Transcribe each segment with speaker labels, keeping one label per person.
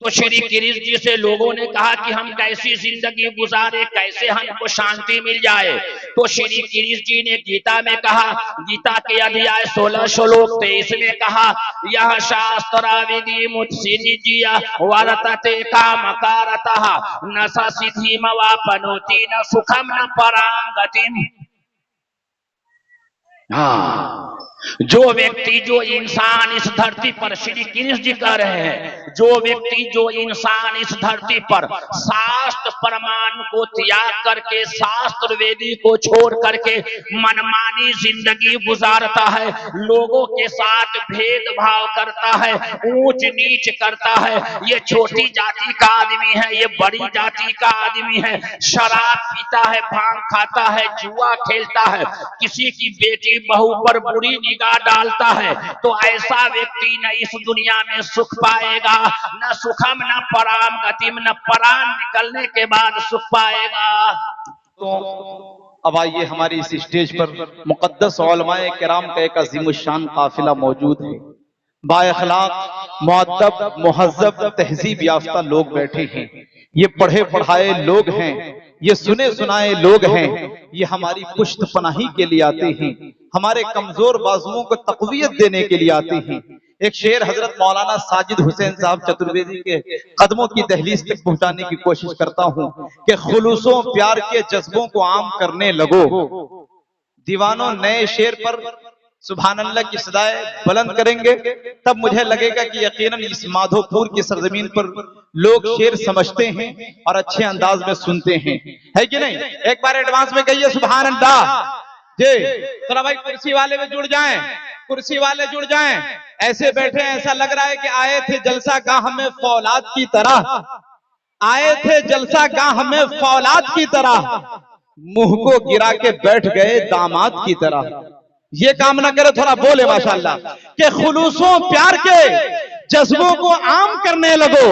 Speaker 1: तो श्री कृष्ण जी से लोगों ने कहा कि हम कैसी जिंदगी गुजारे, कैसे हमको शांति मिल जाए। तो श्री कृष्ण जी ने गीता में कहा, गीता के अध्याय 16 श्लोक 23 में कहा, यह शास्त्र विधि मुत्सिनी जिया वर्तते कामकारतः न स सिद्धिम वापनोति न सुखम न पराम गतिम। हाँ, जो व्यक्ति, जो इंसान इस धरती पर, श्री कृष्ण जी कह रहे हैं, जो व्यक्ति, जो इंसान इस धरती पर शास्त्र प्रमाण को त्याग करके, शास्त्र वेदी को छोड़ करके मनमानी जिंदगी गुजारता है, लोगों के साथ भेदभाव करता है, ऊंच नीच करता है, ये छोटी जाति का आदमी है, ये बड़ी जाति का आदमी है, शराब पीता है, भांग खाता है, जुआ खेलता है, किसी की बेटी बहू पर बुरी निगाह डालता है, तो ऐसा व्यक्ति न इस दुनिया में सुख पाएगा, न सुखम न पराम गतिम, न पराम निकलने के बाद सुख पाएगा।
Speaker 2: तो अब आइए, हमारी इस स्टेज पर मुक़द्दस उलमाए किराम का एक अज़ीमुश्शान काफिला मौजूद है। बाअखलाक, मुअद्दब, मुहज़्ज़ब, तहज़ीब याफ्ता लोग बैठे हैं। ये पढ़े पढ़ाए लोग हैं, ये सुने सुनाए लोग हैं। ये हमारी पुश्त पनाही के लिए आते हैं, हमारे कमजोर बाजुओं को तक़वियत देने के लिए आते हैं। एक शेर हजरत मौलाना साजिद हुसैन साहब चतुर्वेदी के कदमों की दहलीज तक पहुंचाने की कोशिश करता हूं कि खुलूसों प्यार के जज्बों को आम करने लगो। दीवानों नए शेर पर सुभान अल्लाह की सदाएं बुलंद करेंगे, तब मुझे लगेगा कि यकीनन इस माधोपुर की सरजमीन पर लोग शेर समझते हैं और अच्छे अंदाज में सुनते हैं, है कि नहीं? एक बार एडवांस में कहिए सुभान अल्लाह जी। तो भाई कुर्सी वाले में जुड़ जाएं, कुर्सी वाले जुड़ जाएं। ऐसे बैठे ऐसा लग रहा है कि आए थे जलसा गाह में फौलाद की तरह, आए थे जलसा गाह में फौलाद की तरह, मुंह को गिरा के बैठ गए दामाद की तरह। ये काम ना करे, थोड़ा बोले माशाअल्लाह, कि खुलूसों प्यार के जज्बों को आम करने लगो,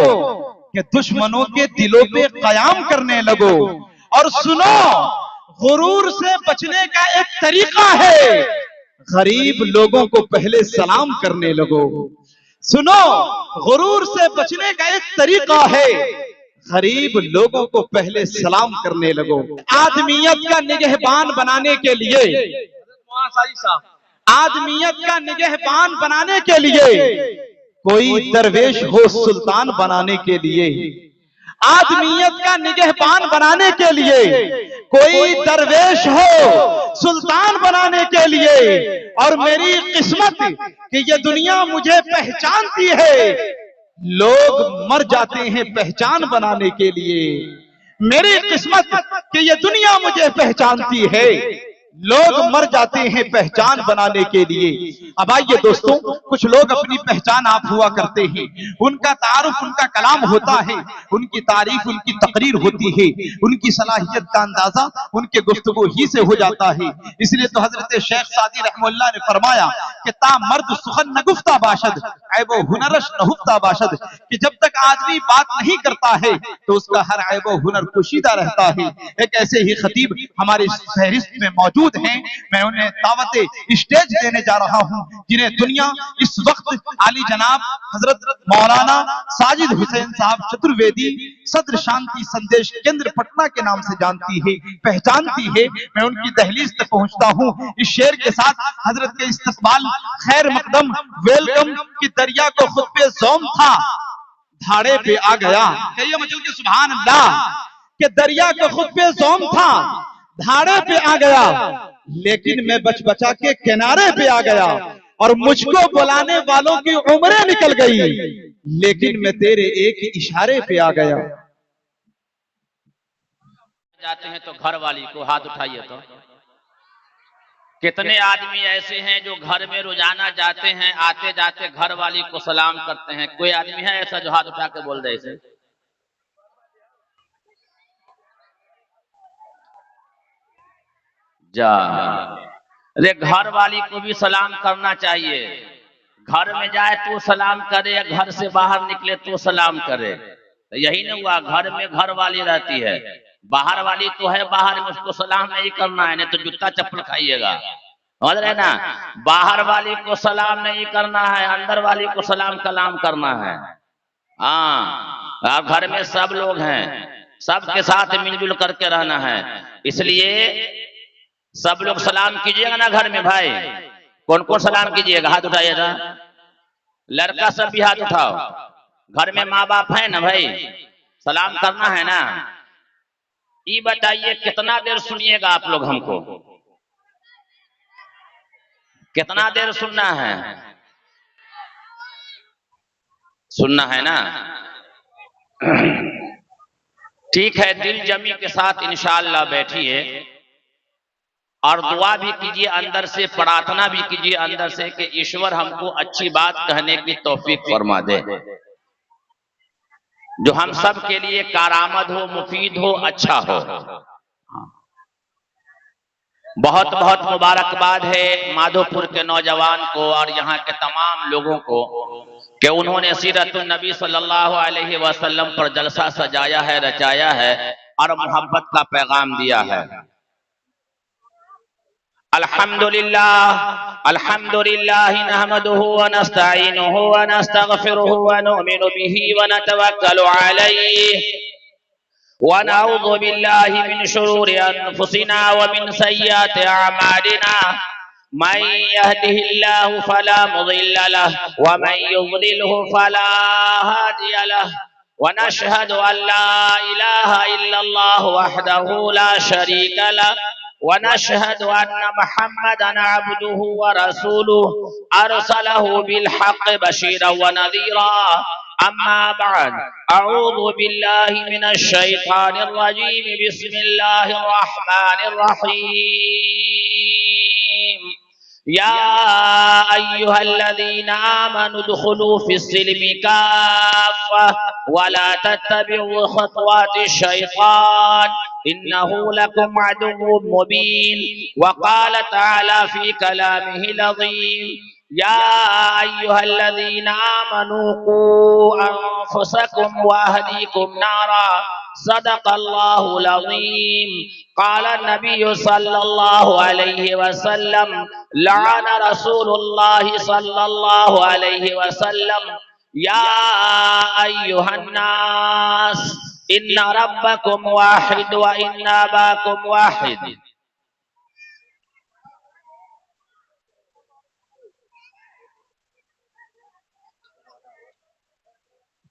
Speaker 2: कि दुश्मनों के दिलों पे कयाम करने लगो। और सुनो, गुरूर से बचने का एक तरीका है, गरीब लोगों को पहले सलाम करने लगो। सुनो, गुरूर से बचने का एक तरीका है, गरीब लोगों को पहले सलाम करने लगो। आदमियत का निगहबान बनाने के लिए, आदमियत का निगहबान बनाने के लिए कोई दरवेश हो सुल्तान बनाने के लिए, आदमियत का निगहबान बनाने के लिए कोई दरवेश हो सुल्तान बनाने के लिए। और मेरी किस्मत कि ये दुनिया मुझे पहचानती है, लोग मर जाते हैं पहचान बनाने के लिए। मेरी किस्मत कि ये दुनिया मुझे पहचानती है, लोग मर जाते हैं पहचान बनाने के लिए। अब आइए दोस्तों, कुछ लोग अपनी पहचान आप हुआ करते हैं, उनका तारुफ, उनका कलाम होता है, उनकी तारीफ, उनकी तकरीर होती है, उनकी सलाहियत का अंदाजा उनके गुफ्तगू ही से हो जाता है। इसलिए तो हजरत शेख सादी रहमतुल्लाह ने फरमाया कि ता मर्द सुखन न गुफ्ता बाशद ऐबो हुनरश न हुफ्ता बाशद, कि जब तक आदमी बात नहीं करता है तो उसका हर ऐबो हुनर पोशीदा रहता है। एक ऐसे ही खतीब हमारे फहरिस्त में मौजूद हैं, मैं उन्हें दावत स्टेज देने जा रहा हूं, जिन्हें दुनिया इस वक्त आली जनाब हजरत मौलाना साजिद हुसैन साहब चतुर्वेदी सद्र शांति संदेश केंद्र पटना के नाम से जानती है, पहचानती है। मैं उनकी दहलीज तक पहुंचता हूं इस शेर के साथ। हजरत के इस्तकबाल खैर मकदम वेलकम की दरिया को खुद पे ज़ौम था, धाड़े पे आ गया। कहिए मचल के सुभान अल्लाह, के दरिया को खुद पे ज़ौम था, धाड़े पे आ गया, लेकिन मैं बच बचा के किनारे पे आ गया। और मुझको बुलाने वालों की उम्रें निकल गई, लेकिन मैं तेरे एक इशारे पे आ गया।
Speaker 1: जाते हैं तो घर वाली को हाथ उठाइए। तो कितने आदमी ऐसे हैं जो घर में रोजाना जाते हैं, आते जाते घर वाली को सलाम करते हैं? कोई आदमी है ऐसा जो हाथ उठा के बोल दे ऐसे? जा, अरे घर वाली को भी सलाम करना चाहिए। घर में जाए तो सलाम करे, या घर से बाहर निकले तो सलाम करे। तो यही नहीं हुआ, घर में घर वाली रहती है, बाहर वाली तो है, बाहर में उसको सलाम नहीं करना है, नहीं तो जूता चप्पल खाइएगा, समझ रहे ना? बाहर वाली को सलाम नहीं करना है, अंदर वाली को सलाम कलाम करना है। हाँ, और घर में सब लोग हैं, सबके साथ मिलजुल करके रहना है। इसलिए सब लोग सलाम कीजिएगा ना घर में भाई। कौन कौन सलाम कीजिएगा, हाथ उठाइएगा। लड़का सब भी हाथ उठाओ। घर में माँ बाप है ना भाई, सलाम करना है ना। ये बताइए कितना देर सुनिएगा आप लोग हमको, कितना देर सुनना है? सुनना है ना। ठीक है, दिल जमी के साथ इंशाअल्लाह बैठिए और दुआ भी कीजिए अंदर से, प्रार्थना भी कीजिए अंदर से कि ईश्वर हमको अच्छी बात कहने की तौफीक फरमा दे, जो हम सब के लिए कारामद हो, मुफीद हो, अच्छा हो। बहुत बहुत मुबारकबाद है माधोपुर के नौजवान को और यहाँ के तमाम लोगों को कि उन्होंने सीरतुन नबी सल्लल्लाहु अलैहि वसल्लम पर जलसा सजाया है, रचाया है और मोहब्बत का पैगाम दिया है। अल्हम्दुलिल्लाह अल्हम्दुलिल्लाह नहमदुहु व नस्तईनुहु व नस्तगफिरुहु व नुमिनु बिही व नतवक्कलु अलैहि व नऊज़ु बिल्लाहि मिन शुरूरि अनफुसिना व मिन सय्यिआति अअमालिना। मन यहदिहिल्लाहु फला मुदिल्ल लहु व मन युद्लिलहु फला हादिय लहु व नशहदु अल्ला इलाहा इल्लल्लाह वहदहु ला शरीक लहु व नशहदु अन्न मुहम्मदन अब्दुहु व रसूलुहु अरसलहु बिल हक़्क़ि बशीरन व नज़ीरा। अम्मा बाद, अऊज़ु बिल्लाहि मिनश शैतानिर रजीम, बिस्मिल्लाहिर रहमानिर रहीम। या अय्युहल्लज़ीना आमनु दुखुलू फिस्सिल्मि काफ़्फ़ा व ला तत्तबिउ खुतवातिश शैतान इन्नहु लकुम अदुव्वुम मुबीन। व क़ाल तआला फ़ी कलामिहिल अज़ीम, या अय्युहल्लज़ीना आमनू क़ू अन्फुसकुम व अहलीकुम नारा सदक़ल्लाहुल अज़ीम। क़ाल नबी सल्लल्लाहु अलैहि वसल्लम, लअन रसूलुल्लाह सल्लल्लाहु अलैहि वसल्लम, या अय्युहन्नास इन्ना रब्बकुम वाहिद व इन्ना अबाकुम वाहिद।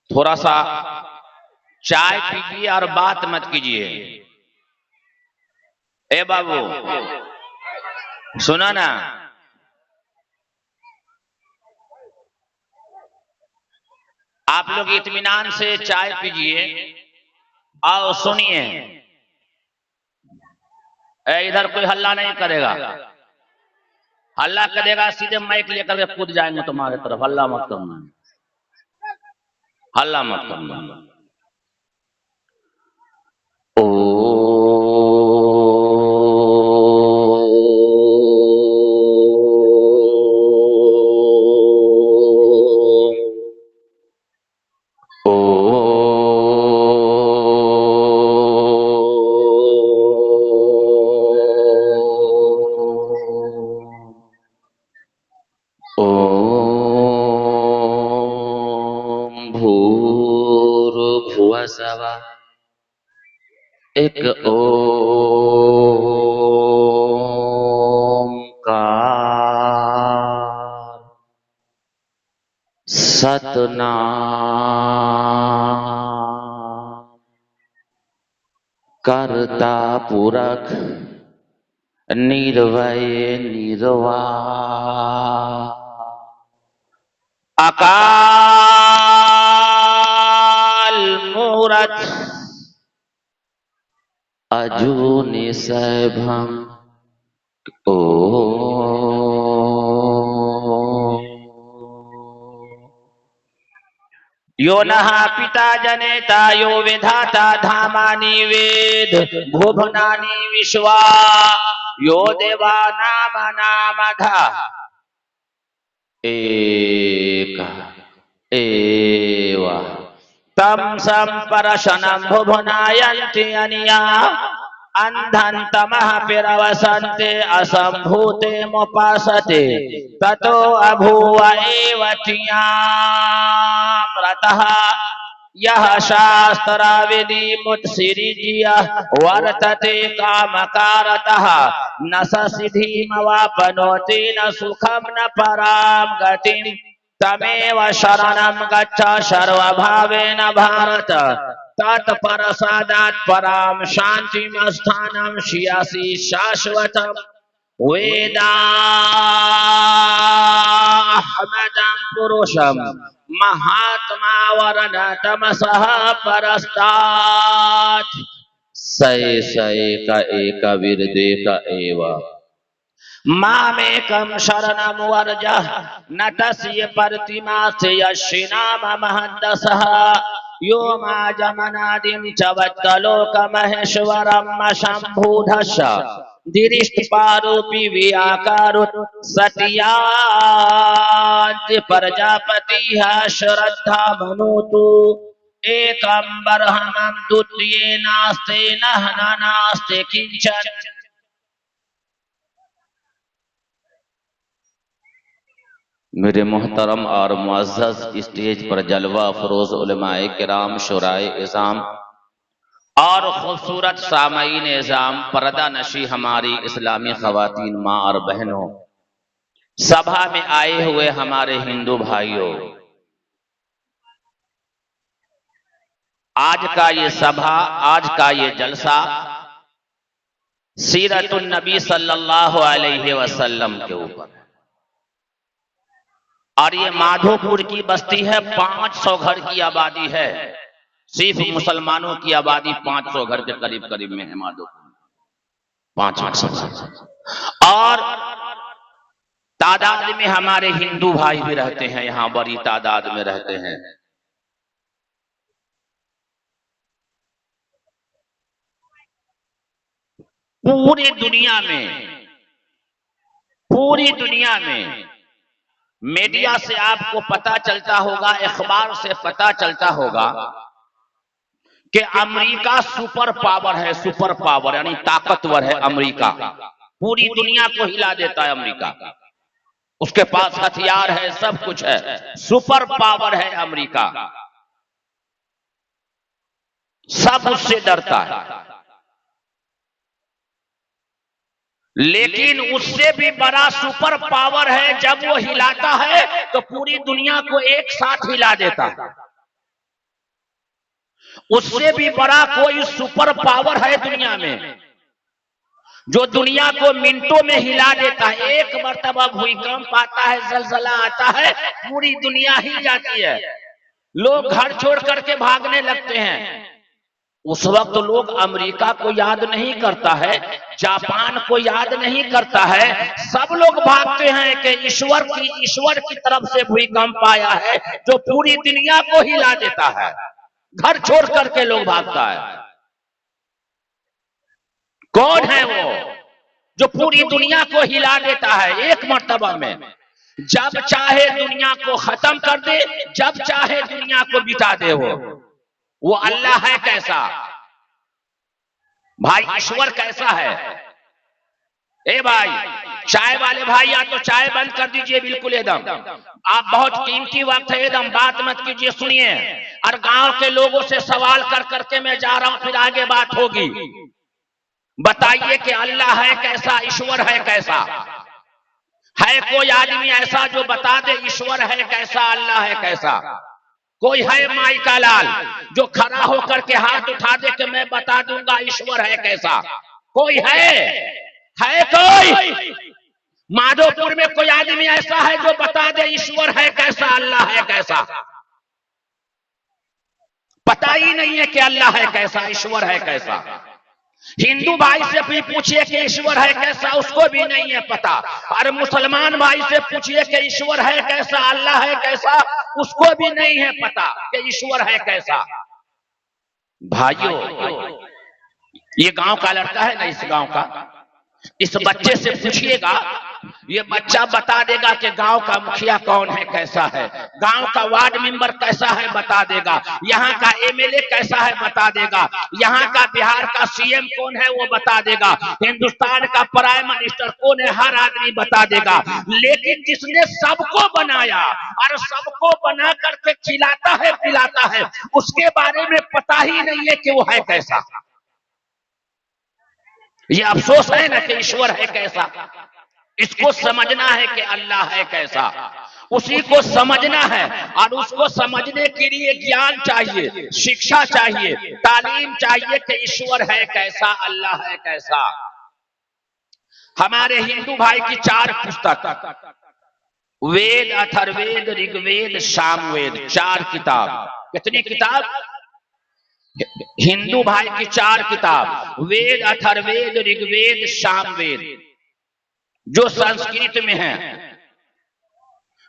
Speaker 1: थोड़ा सा चाय पीजिए और बात मत कीजिए। ए बाबू सुना ना, आप लोग इत्मीनान से चाय पीजिए और सुनिए। इधर कोई हल्ला नहीं करेगा, हल्ला करेगा सीधे माइक लेकर के कूद जाएंगे तुम्हारे तरफ। हल्ला मत करना, हल्ला मत करना। भूर्भुवस्सवः एक ओंकार सतनाम कर्ता पुरख निर्भय निर्वाह अकाल मूरत अजूनि सैभम। ओ यो नः पिता जनेता यो विधाता धामानि वेद भुवनानि विश्वा यो देवानामनामधा एक एव तम संपरशनं भुवनायन्ति अनिया अंधन्तमः पिरवसन्ते असंभूते मुपासते ततो अभूव एव तियां रतः यह शास्त्र विधि मुत्सिरिजिया वर्तते कामकारतः न सिद्धिमवाप्नोति न सुखम न पराम गतिम तमेव शरणं गच्छ सर्वभावेन भारत तत्परसादात् पराम शान्तिं स्थानं श्रियसि शाश्वतम् वेदाहमदं पुरुषं महात्मा वरण तमसः परस्तात् स एक विरदेक एव मामेकं शरणं वर्ज न तस्य प्रतिमास्य यस्य नाम महन्दसः यो माजमनादिं च वत्तलोकमहेश्वरं शम्भूधस्य धीरिष्टपारूपी व्याकारो सत्यान्ति प्रजापति श्रद्धा मनोतु एकं बर्हणं द्वितीये नास्ते नास्ते किंचन। मेरे मोहतरम और मुअज़्ज़ज़ स्टेज पर जलवा फरोज उलमाए किराम शुराए इज़ाम और खूबसूरत सामईन इज़ाम पर्दा नशी हमारी इस्लामी ख़वातीन माँ और बहनों, सभा में आए हुए हमारे हिंदू भाइयों, आज का ये सभा, आज का ये जलसा सीरतुन नबी सल्लल्लाहु अलैहि वसल्लम के ऊपर, और ये माधोपुर की बस्ती है, 500 घर की आबादी है, सिर्फ मुसलमानों की आबादी 500 घर के करीब करीब में है माधोपुर, 500 और तादाद में हमारे हिंदू भाई भी रहते हैं, यहां बड़ी तादाद में रहते हैं। पूरी दुनिया में मीडिया से आपको पता चलता होगा, अखबार से पता चलता होगा कि अमेरिका सुपर पावर है, सुपर पावर यानी ताकतवर है अमेरिका, पूरी दुनिया को हिला देता है अमेरिका, उसके पास हथियार है, सब कुछ है, सुपर पावर है अमेरिका, सब उससे डरता है। लेकिन उससे भी बड़ा सुपर पावर है, जब वो हिलाता है तो पूरी दुनिया को एक साथ हिला देता है। उससे भी बड़ा कोई सुपर पावर है दुनिया में जो दुनिया को मिनटों में हिला देता है। एक मर्तबा भूकंप आता है, जलजला आता है, पूरी दुनिया हिल जाती है, लोग घर छोड़ करके भागने लगते हैं। उस वक्त लोग अमेरिका को याद नहीं करता है, जापान को याद नहीं करता है, सब लोग भागते हैं कि ईश्वर की तरफ से भूकंप आया है जो पूरी दुनिया को हिला देता है, घर छोड़ करके लोग भागता है। कौन है वो जो पूरी दुनिया को हिला देता है एक मर्तबा में? जब चाहे दुनिया को खत्म कर दे, जब चाहे दुनिया को बिता दे, वो अल्लाह है। कैसा भाई, ईश्वर कैसा है? ए भाई, चाय वाले भाई, या तो चाय बंद कर दीजिए बिल्कुल एकदम, आप बहुत कीमती वक्त है, एकदम बात मत कीजिए, सुनिए। और गांव के लोगों से सवाल कर करके मैं जा रहा हूं, फिर आगे बात होगी। बताइए कि अल्लाह है कैसा, ईश्वर है कैसा? है कोई आदमी ऐसा जो बता दे ईश्वर है कैसा, अल्लाह है कैसा? कोई है माई का लाल जो खड़ा होकर के हाथ उठा दे कि मैं बता दूंगा ईश्वर है कैसा? कोई है कोई? माधोपुर में कोई आदमी ऐसा है जो बता दे ईश्वर है कैसा, अल्लाह है कैसा? पता ही नहीं है कि अल्लाह है कैसा, ईश्वर है कैसा। हिंदू भाई से भी पूछिए कि ईश्वर है कैसा, उसको भी नहीं है पता। और मुसलमान भाई से पूछिए कि ईश्वर है कैसा, अल्लाह है कैसा, उसको भी नहीं है पता कि ईश्वर है कैसा। भाइयों, ये गांव का लड़का है ना, इस गांव का, इस बच्चे से पूछिएगा ये बच्चा बता देगा कि गांव का मुखिया कौन है, कैसा है, गांव का वार्ड मेंबर कैसा है बता देगा, यहाँ का एमएलए कैसा है बता देगा, यहाँ का बिहार का सीएम कौन है वो बता देगा, हिंदुस्तान का प्राइम मिनिस्टर कौन है हर आदमी बता देगा। लेकिन जिसने सबको बनाया और सबको बना करके खिलाता है पिलाता है, उसके बारे में पता ही नहीं है कि वो है कैसा। ये अफसोस है ना कि ईश्वर है कैसा। इसको समझना है कि अल्लाह है कैसा, उसी को समझना है। और उसको समझने के लिए ज्ञान चाहिए, शिक्षा चाहिए, तालीम चाहिए कि ईश्वर है कैसा, अल्लाह है कैसा। हमारे हिंदू भाई की 4 पुस्तक, वेद, अथर्ववेद, ऋग्वेद, सामवेद, 4 किताब। कितनी किताब? हिंदू भाई की 4 किताब, वेद, अथर्ववेद, ऋग्वेद, सामवेद, जो संस्कृत में है।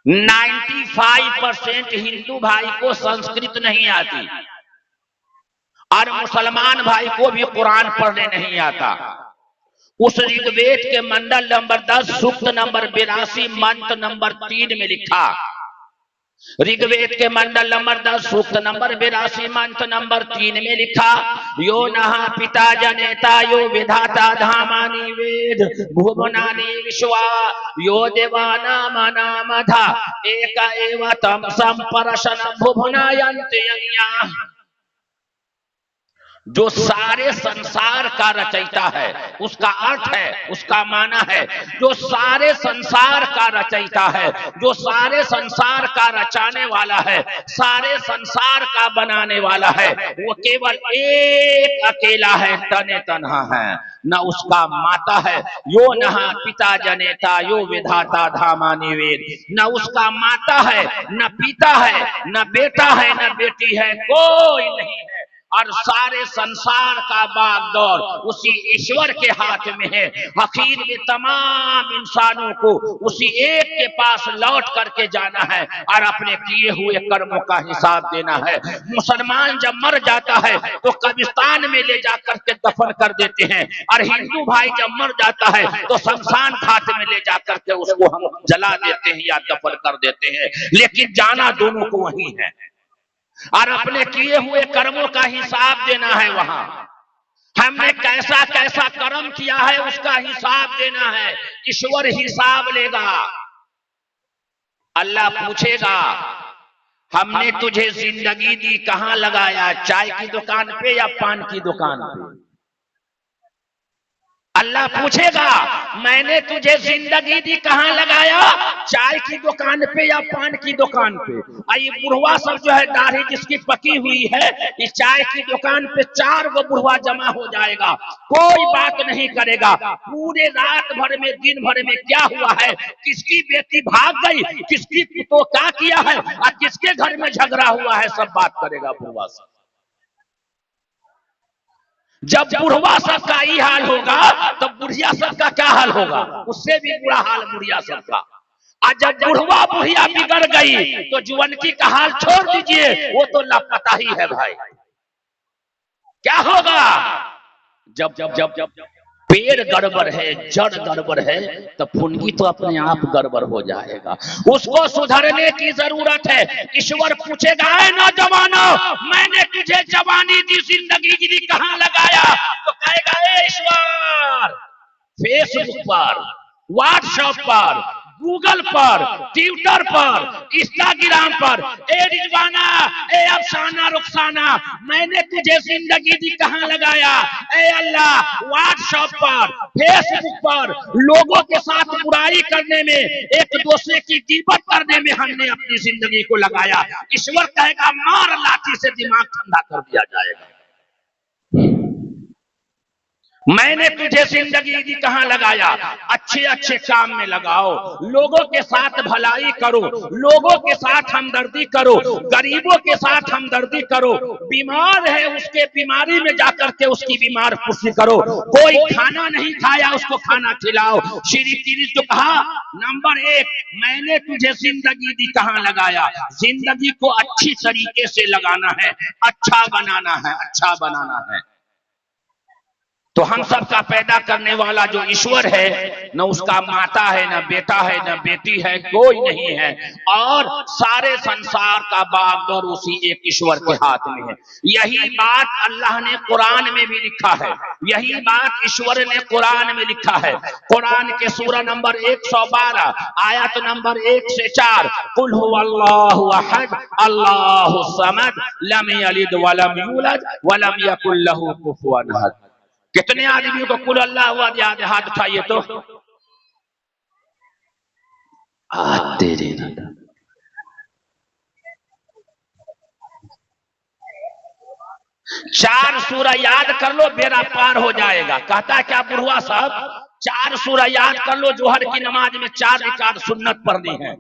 Speaker 1: 95% हिंदू भाई को संस्कृत नहीं आती और मुसलमान भाई को भी कुरान पढ़ने नहीं आता। उस ऋग्वेद के मंडल नंबर 10 सूक्त नंबर 82 मंत्र नंबर 3 में लिखा, ऋग्वेद के मंडल नंबर 10 सूक्त नंबर 82 मंत्र नंबर 3 में लिखा, यो नहा पिता जनेता यो विधाता धामानि वेद भुवनानि विश्वा यो देवानामनामधा एक एव तम संपरशन भुवनायन्ति यज्ञा। जो सारे संसार का रचयिता है, उसका अर्थ है, उसका माना है, जो सारे संसार का रचयिता है, जो सारे संसार का रचाने वाला है, सारे संसार का बनाने वाला है, वो केवल एक अकेला है, तने तन्हा है, न उसका माता है। यो नहा पिता जनेता यो विधाता धामानि वेद, न उसका माता है, न पिता है, न बेटा है, न बेटी है, कोई नहीं है। और सारे संसार का बागडोर उसी ईश्वर के हाथ में है। आखिर में तमाम इंसानों को उसी एक के पास लौट करके जाना है और अपने किए हुए कर्मों का हिसाब देना है। मुसलमान जब मर जाता है तो कब्रिस्तान में ले जाकर के दफन कर देते हैं, और हिंदू भाई जब मर जाता है तो शमशान घाट में ले जाकर के उसको हम जला देते हैं या दफन कर देते हैं। लेकिन जाना दोनों को वही है और अपने किए हुए कर्मों का हिसाब देना है। वहां हमने कैसा कैसा कर्म किया है उसका हिसाब देना है। ईश्वर हिसाब लेगा। अल्लाह पूछेगा, हमने तुझे जिंदगी दी कहां लगाया, चाय की दुकान पे या पान की दुकान पे? अल्लाह पूछेगा, मैंने तुझे जिंदगी दी कहां लगाया, चाय की दुकान पे या पान की दुकान पे? ये बुढ़वा सब जो है दाढ़ी जिसकी पकी हुई है, इस चाय की दुकान पे 4 गो बुढ़वा जमा हो जाएगा, कोई बात नहीं करेगा। पूरे रात भर में दिन भर में क्या हुआ है, किसकी बेटी भाग गई, किसकी तो क्या किया है और किसके घर में झगड़ा हुआ है, सब बात करेगा बुढ़वा सब। जब बुढ़वा सब का ही हाल होगा तो बुढ़िया सब का क्या हाल होगा, उससे भी बुरा हाल बुढ़िया सब का। और जब बुढ़वा बुढ़िया बिगड़ गई तो जुवनकी का हाल छोड़ दीजिए, वो तो लापता ही है भाई। क्या होगा जब जब जब जब पेड़ गड़बड़ है, जड़ गड़बड़ है, तो फुनगी तो अपने आप गड़बड़ हो जाएगा। उसको सुधरने की जरूरत है। ईश्वर पूछेगा, नौजवानों मैंने तुझे जवानी दी, जिंदगी दी, कहां लगाया? तो कहेगा, ईश्वर फेसबुक पर, व्हाट्सएप पर, गूगल पर, ट्विटर पर, इंस्टाग्राम पर, ए रिजवाना, ए अफसाना रुखसाना, मैंने तुझे जिंदगी दी कहां लगाया? ए अल्लाह, व्हाट्सएप पर, फेसबुक पर लोगों के साथ बुराई करने में, एक दूसरे की गिबत करने में हमने अपनी जिंदगी को लगाया। ईश्वर कहेगा, मार लाठी से दिमाग ठंडा कर दिया जाएगा। मैंने तुझे जिंदगी दी कहां लगाया? अच्छे अच्छे काम में लगाओ, लोगों के साथ भलाई करो, लोगों के साथ हमदर्दी करो, गरीबों के साथ हमदर्दी करो, बीमार है उसके बीमारी में जाकर के उसकी बीमार पुष्टि करो, कोई खाना नहीं खाया उसको खाना खिलाओ। श्री कृष्ण तो कहा, नंबर 1 मैंने तुझे जिंदगी दी कहां लगाया? जिंदगी को अच्छी तरीके से लगाना है, अच्छा बनाना है, अच्छा बनाना है। तो हम सबका पैदा करने वाला जो ईश्वर है, न उसका माता है, न बेटा है, न बेटी है, कोई नहीं है। और सारे संसार का बागडोर उसी एक ईश्वर के हाथ में है। यही बात अल्लाह ने कुरान में भी लिखा है, यही बात ईश्वर ने कुरान में लिखा है। कुरान के सूरा नंबर 112 आयत नंबर 1 से 4, कुल हुवल्लाहु अहद अल्लाहु समद लम यलिद वलम यूलद वलम यकुल लहू कुफुवन अहद। कितने आदमियों को कुल अल्लाह हुआ याद? हाथ उठाइए तो। तेरे 4 सूरा याद कर लो, बेड़ा पार हो जाएगा। कहता है क्या बुढ़वा साहब? 4 सूरा याद कर लो, जोहर की नमाज में 4 रिकात सुन्नत पढ़नी है।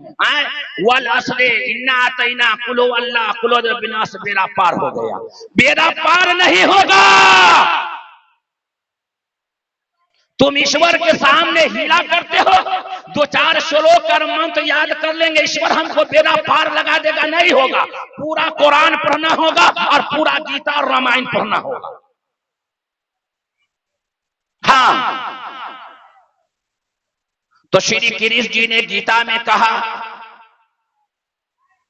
Speaker 1: वल असरे इन्ना अतैना कुलो अल्लाह कुलो बिना से बेड़ा पार हो गया। बेड़ा पार नहीं होगा। तुम ईश्वर के सामने हीला करते हो, 2-4 श्लोक कर मंत्र याद कर लेंगे, ईश्वर हमको बेड़ा पार लगा देगा, नहीं होगा। पूरा कुरान पढ़ना होगा और पूरा गीता और रामायण पढ़ना होगा। हाँ, तो श्री कृष्ण जी ने गीता में कहा,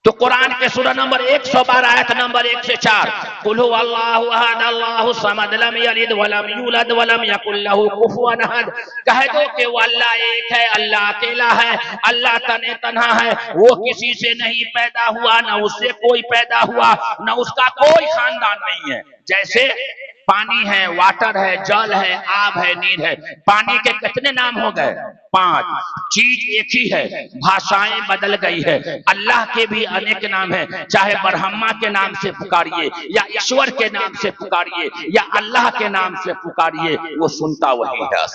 Speaker 1: तो कुरान के सूरा नंबर 112 आयत नंबर 1 से 4, कुल हुवल्लाहु अहद अल्लाहु समद लम यलिद वलम यूलद वलम यकुल लहू कुफुवन अहद। कह दो कि वो अल्लाह एक है, अल्लाह अकेला है, अल्लाह तने तन्हा है, वो किसी से नहीं पैदा हुआ, न उससे कोई पैदा हुआ, न उसका कोई खानदान नहीं है। जैसे पानी है, वाटर है, जल है, आग है, नीर है। पानी के कितने नाम हो गए? 5। चीज एक ही है, भाषाएं बदल गई है। अल्लाह के भी अनेक नाम है, चाहे ब्रह्मा के नाम से पुकारिए या ईश्वर के नाम से पुकारिए या अल्लाह के नाम से पुकारिए, वो सुनता वही है।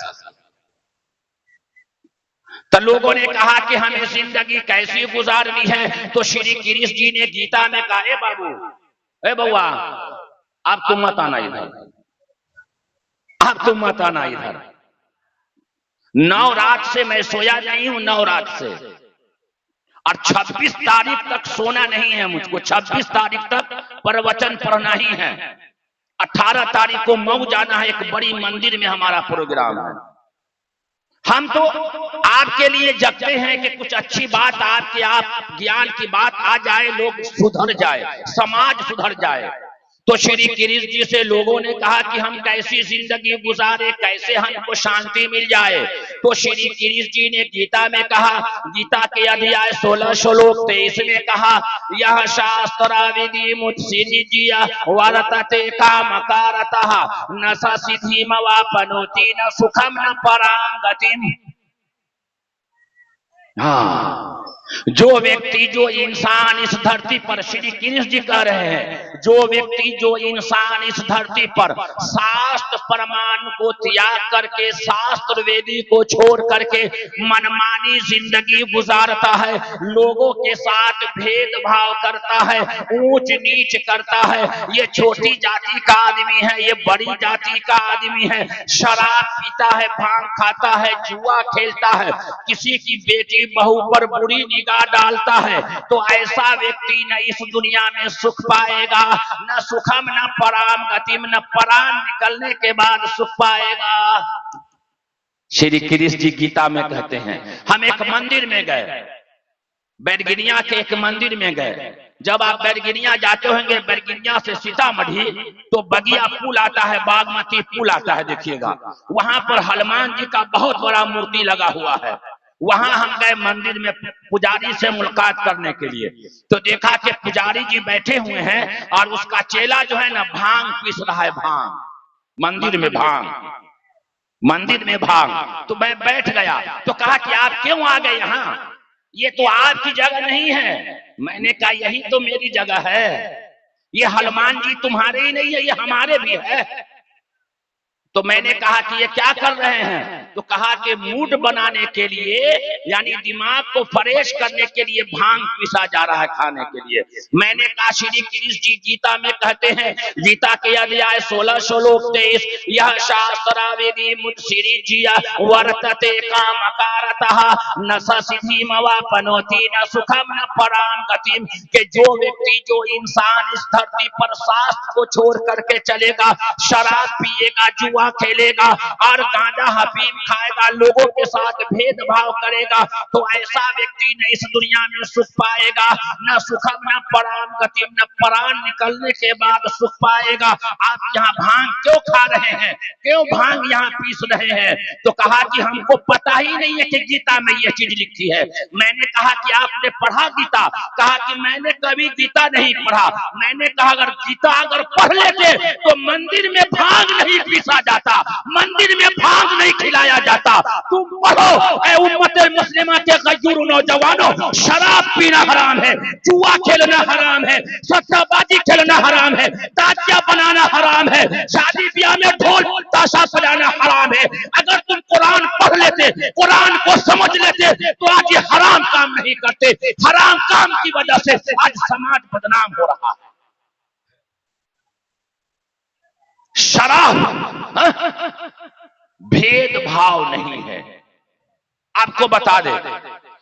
Speaker 1: तो लोगों ने कहा कि हमें जिंदगी कैसी गुजारनी है, तो श्री कृष्ण जी ने गीता में कहा, ए बाबू, ए बउआ, अब तुम मत आना इधर, अब तुम मत आना इधर। 9 रात से मैं सोया नहीं हूं, 9 रात से, और 26 तारीख तक सोना नहीं है मुझको। 26 तारीख तक प्रवचन पढ़ना ही है। 18 तारीख को मऊ जाना है, एक बड़ी मंदिर में हमारा प्रोग्राम है। हम तो आपके लिए जगते हैं कि कुछ अच्छी बात आपके आप ज्ञान की बात आ जाए, लोग सुधर जाए, समाज सुधर जाए। तो श्री कृष्ण जी से लोगों ने कहा कि हम कैसी जिंदगी गुजारे, कैसे हमको शांति मिल जाए। तो श्री कृष्ण जी ने गीता में कहा, गीता के अध्याय 16 श्लोक 23 में कहा, यह शास्त्र विधि मुत्सिद्धि जिया वर्तते काम कारतः न स सिद्धिम वापनोति न सुखम न परां गतिम। हाँ, जो व्यक्ति, जो इंसान इस धरती पर, श्री कृष्ण जी कह रहे हैं, जो व्यक्ति, जो इंसान इस धरती पर शास्त्र प्रमाण को त्याग करके, शास्त्र वेदी को छोड़ करके मनमानी जिंदगी गुजारता है, लोगों के साथ भेदभाव करता है, ऊंच नीच करता है, ये छोटी जाति का आदमी है, ये बड़ी जाति का आदमी है, शराब पीता है, भांग खाता है, जुआ खेलता है, किसी की बेटी बहू पर बुरी निगाह डालता है, तो ऐसा व्यक्ति न इस दुनिया में सुख पाएगा, न सुखम न पराम गतिम, न प्राण निकलने के बाद सुख पाएगा। श्री कृष्ण जी गीता में कहते हैं। हम एक मंदिर में गए, बैरगिनिया के एक मंदिर में गए। जब आप बैरगिनिया जाते होंगे, बैरगिनिया से सीतामढ़ी, तो बगिया पुल आता है, बागमती पुल आता है, देखिएगा वहां पर हनुमान जी का बहुत बड़ा मूर्ति लगा हुआ है। वहां हम गए मंदिर में पुजारी से मुलाकात करने के लिए, तो देखा कि पुजारी जी बैठे हुए हैं और उसका चेला जो है ना, भांग पीस रहा है, भांग, मंदिर में भांग, मंदिर में भांग। तो मैं बैठ गया, तो कहा कि आप क्यों आ गए यहाँ, ये तो आपकी जगह नहीं है। मैंने कहा यही तो मेरी जगह है, ये हनुमान जी तुम्हारे ही नहीं है, ये हमारे भी है। तो मैंने कहा कि ये क्या कर रहे हैं, तो कहा कि मूड बनाने के लिए, यानी दिमाग को फ्रेश करने के लिए भांग पीसा जा रहा है खाने के लिए। मैंने कहा श्री कृष्ण जी गीता में कहते हैं, गीता के अध्याय 16 श्लोक 23, यह शास्त्र वेदी मुत्सिद्धि जिया वर्तते काम कारतः न स सिद्धिम वापनोति न सुखम न परां गतिम। के जो व्यक्ति, जो इंसान इस धरती पर शास्त्र को छोड़ करके चलेगा, शराब पिएगा, जुआ जुआ खेलेगा और गांजा हफीम खाएगा, लोगों के साथ भेदभाव करेगा, तो ऐसा व्यक्ति न इस दुनिया में सुख पाएगा, न सुखम न पराम गति, न प्राण निकलने के बाद सुख पाएगा। आप यहाँ भांग क्यों खा रहे हैं, क्यों भांग यहाँ पीस रहे हैं? तो कहा कि हमको पता ही नहीं है कि गीता में ये चीज लिखी है। मैंने कहा कि आपने पढ़ा गीता? कहा कि मैंने कभी गीता नहीं पढ़ा। मैंने कहा अगर गीता अगर पढ़ लेते तो मंदिर में भांग नहीं पीसा जाता, मंदिर में भांग नहीं खिलाया जाता। तुम पढ़ो ऐ उम्मते मुस्लिमा के गयूर नौजवानों, शराब पीना हराम है, जुआ खेलना हराम है, सट्टाबाजी खेलना हराम है, ताजिया बनाना हराम है, शादी ब्याह में ढोल ताशा बजाना हराम है। अगर तुम कुरान पढ़ लेते, कुरान को समझ लेते तो आज ये हराम काम नहीं करते। हराम काम की वजह से आज समाज बदनाम हो रहा है। शराब भेदभाव नहीं है। आपको बता दे,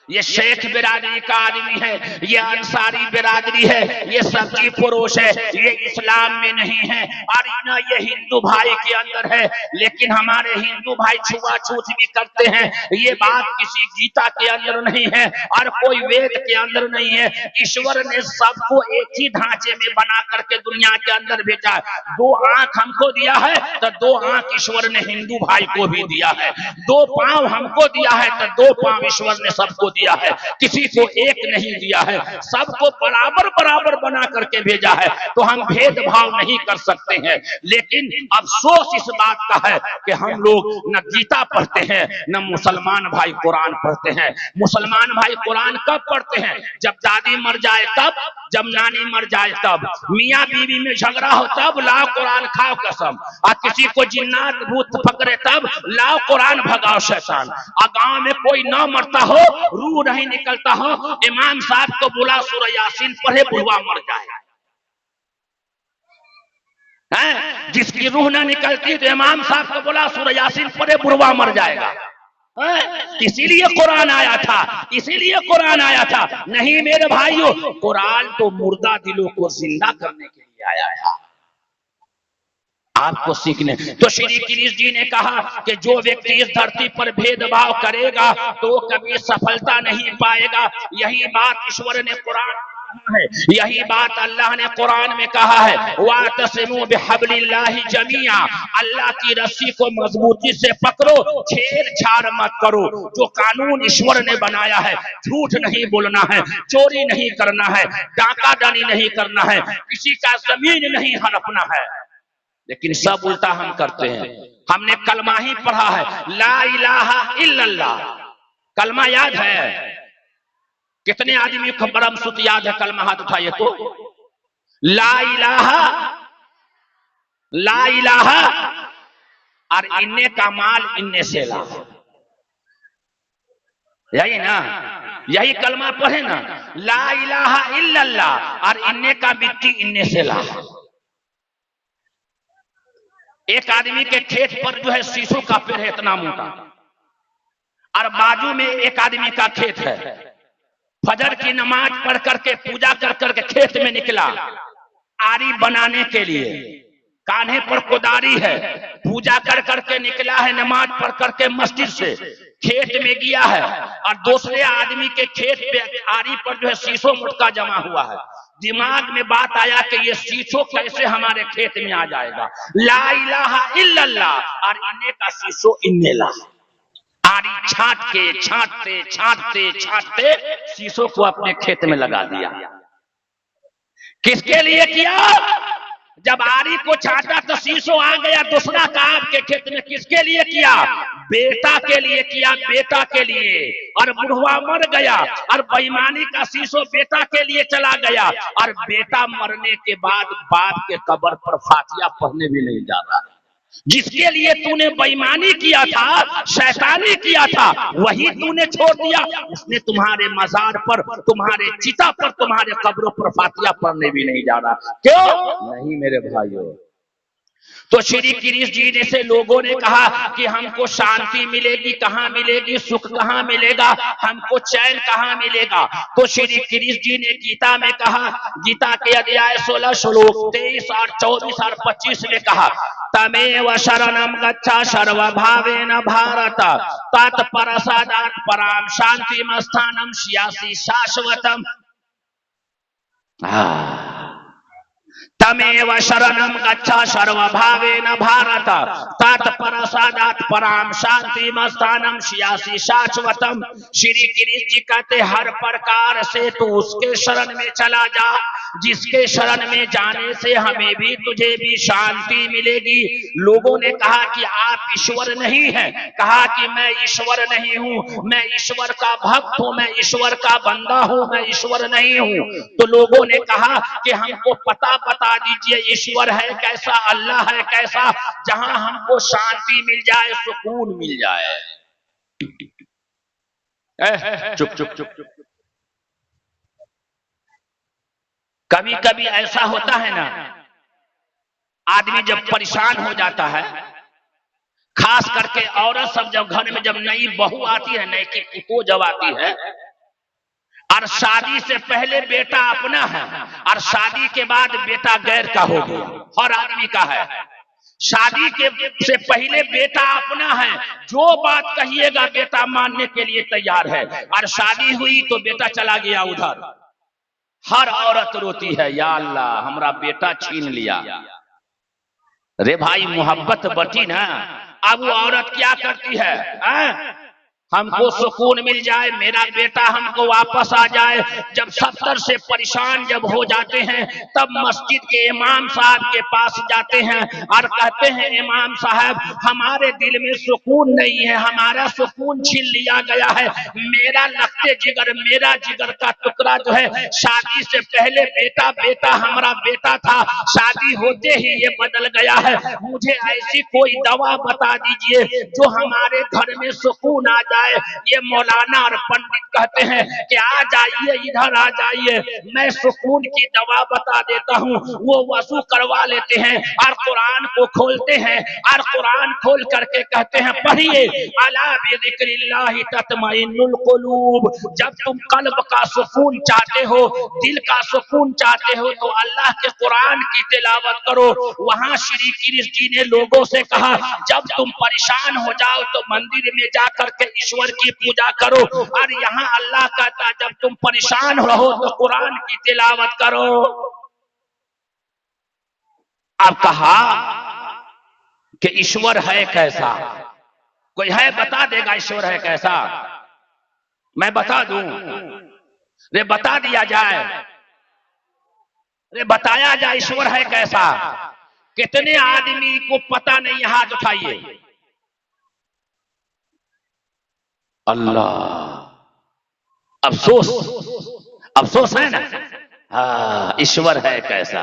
Speaker 1: ये शेख बिरादरी का आदमी है, ये अंसारी बिरादरी है, ये सच्ची पुरुष है, ये इस्लाम में नहीं है और ना ये हिंदू भाई के अंदर है। लेकिन हमारे हिंदू भाई छुआछूत भी करते हैं। ये बात किसी गीता के अंदर नहीं है और कोई वेद के अंदर नहीं है। ईश्वर ने सबको एक ही ढांचे में बना करके दुनिया के अंदर भेजा है। 2 आंख हमको दिया है तो 2 आंख ईश्वर ने हिंदू भाई को भी दिया है। 2 पांव हमको दिया है तो 2 पांव ईश्वर ने सबको दिया है। किसी को एक नहीं दिया है, सबको बराबर बराबर बना करके भेजा है। तो हम भेदभाव नहीं कर सकते हैं। लेकिन अफसोस इस बात का है कि हम लोग न गीता पढ़ते हैं, न मुसलमान भाई कुरान पढ़ते हैं। मुसलमान भाई कुरान कब पढ़ते हैं? जब दादी मर जाए तब, जब नानी मर जाए तब, मियाँ बीवी में झगड़ा हो तब लाओ कुरान खाओ कसम, और किसी को जिन्नात भूत पकड़े तब लाओ कुरान भगाओ शैतान। और गांव में कोई न मरता हो, रूह नहीं निकलता हो, इमाम साहब को बुला सूरह यासीन पढ़े, बुढ़वा मर जाए। जिसकी रूह ना निकलती तो इमाम साहब को बुला सूरह यासीन पढ़े, बुढ़वा मर जाएगा। इसीलिए कुरान आया था, इसीलिए कुरान आया था। नहीं मेरे भाइयों, कुरान तो मुर्दा दिलों को जिंदा करने के लिए आया था, आपको सीखने। तो श्री कृष्ण जी ने कहा कि जो व्यक्ति इस धरती पर भेदभाव करेगा तो कभी सफलता नहीं पाएगा। यही बात ईश्वर ने कुरान है, यही बात अल्लाह ने कुरान में कहा है, वातसिमू बिहब्लिल्लाहि जमीआ, अल्लाह की रस्सी को मजबूती से पकड़ो, छेड़छाड़ मत करो। जो कानून ईश्वर ने बनाया है, झूठ नहीं बोलना है, चोरी नहीं करना है, डाकाडनी नहीं करना है, किसी का जमीन नहीं हड़पना है। लेकिन सब उल्टा हम करते हैं। हमने कलमा ही पढ़ा है, ला इलाहा इल्लल्लाह, कलमा याद है? कितने आदमी को परम सुत याद है कलमा? हाथ उठाइए तो। ला इलाहा, ला इलाहा और इन्ने का माल इन्ने से ला, यही ना, यही कलमा पढ़े ना, ला इलाहा इल्लल्लाह और इन्ने का मिट्टी इन्ने से ला। एक आदमी के खेत पर जो है शीशों का पेड़ है इतना मोटा, और बाजू में एक आदमी का खेत है। फजर की नमाज पढ़ करके पूजा कर करके खेत में निकला आरी बनाने के लिए, कान्हे पर कुदारी है, पूजा कर करके निकला है, नमाज पढ़ करके मस्जिद से खेत में गया है, और दूसरे आदमी के खेत पे आरी पर जो है शीशो मुटका जमा हुआ है। दिमाग में बात आया कि ये शीशो कैसे हमारे खेत में आ जाएगा। ला इलाहा इल्लल्लाह और इन्ने का शीशो इन्ने ला। आरी छांटते छांटते छांटते छांटते शीशो को अपने खेत में लगा दिया। किसके लिए किया? जब आरी को छाटा तो शीशो आ गया दूसरा का आपके खेत में। किसके लिए किया? बेटा के लिए किया, बेटा के लिए। और बुढ़वा मर गया और बेईमानी का शीशो बेटा के लिए चला गया, और बेटा मरने के बाद बाप के कब्र पर फातिहा पढ़ने भी नहीं जाता। जिसके लिए तूने बेईमानी किया था, शैतानी किया था, वही तूने छोड़ दिया। उसने तुम्हारे मजार पर, तुम्हारे चिता पर, तुम्हारे कब्रों पर फातिहा पढ़ने भी नहीं जा रहा। क्यों नहीं मेरे भाइयों? तो श्री कृष्ण जी ने से लोगों ने कहा कि हमको शांति मिलेगी कहाँ मिलेगी, सुख कहाँ मिलेगा, हमको चैन कहाँ मिलेगा। तो श्री कृष्ण जी ने गीता में कहा, गीता के अध्याय 16 श्लोक 23 और 24 और 25 में कहा, तमेव शरणम गच्छ सर्वभावेन भारत तत्परसादात् पराम शांतिम स्थानम श्यासि शाश्वतम। तमेव शरणम गच्छ सर्वभावेन भारत तत्परसादात् पराम शांतिम स्थानम श्यासि शाश्वतम। श्री गिरीश जी कहते हर प्रकार से तू उसके शरण में चला जा जिसके शरण में जाने से हमें भी तुझे भी शांति मिलेगी। लोगों ने कहा कि आप ईश्वर नहीं हैं, कहा कि मैं ईश्वर नहीं हूं, मैं ईश्वर का भक्त हूं, मैं ईश्वर का बंदा हूं, मैं ईश्वर नहीं हूं। तो लोगों ने कहा कि हमको पता बता दीजिए ईश्वर है कैसा, अल्लाह है कैसा, जहां हमको शांति मिल जाए, सुकून मिल जाए। चुप चुप चुप चुप। कभी कभी ऐसा होता है ना, आदमी जब परेशान हो जाता है, खास करके औरत सब जब घर में जब नई बहू आती है, नई की पुतो जब आती है, और शादी से पहले बेटा अपना है और शादी के बाद बेटा गैर का हो गया, हर आदमी का है। शादी के से पहले बेटा अपना है, जो बात कहिएगा बेटा मानने के लिए तैयार है, और शादी हुई तो बेटा चला गया उधर। हर औरत रोती है, या अल्लाह हमारा बेटा छीन लिया। रे भाई मोहब्बत बटी ना, अब वो औरत क्या करती है, हमको सुकून मिल जाए, मेरा बेटा हमको वापस आ जाए। जब 70 से परेशान जब हो जाते हैं, तब मस्जिद के इमाम साहब के पास जाते हैं और कहते हैं इमाम साहब हमारे दिल में सुकून नहीं है, हमारा सुकून छीन लिया गया है। मेरा लगते जिगर, मेरा जिगर का टुकड़ा जो है, शादी से पहले बेटा बेटा हमारा बेटा था, शादी होते ही ये बदल गया है। मुझे ऐसी कोई दवा बता दीजिए जो हमारे घर में सुकून आ जाए। ये मौलाना और पंडित कहते हैं कि आ जाइए, इधर आ जाइए, मैं सुकून की दवा बता देता हूँ। वो वजू करवा लेते हैं और कुरान को खोलते हैं और कुरान खोल करके कहते हैं पढ़िए, अला बिज़िक्रिल्लाहि तत्मइन्नुल कुलूब। जब तुम कल्ब का सुकून चाहते हो, दिल का सुकून चाहते हो, तो अल्लाह के कुरान की तिलावत करो। वहां श्री कृष्ण जी ने लोगों से कहा जब तुम परेशान हो जाओ तो मंदिर में जाकर के ईश्वर की पूजा करो, और यहाँ अल्लाह कहता जब तुम परेशान रहो तो कुरान की तिलावत करो। अब कहा कि ईश्वर है कैसा, कोई है बता देगा ईश्वर है कैसा? मैं बता दूं? रे बता दिया जाए, रे बताया जाए ईश्वर है कैसा? कितने आदमी को पता नहीं, हाथ उठाइए। अल्लाह, अफसोस, अफसोस है ना। हाँ, ईश्वर है कैसा?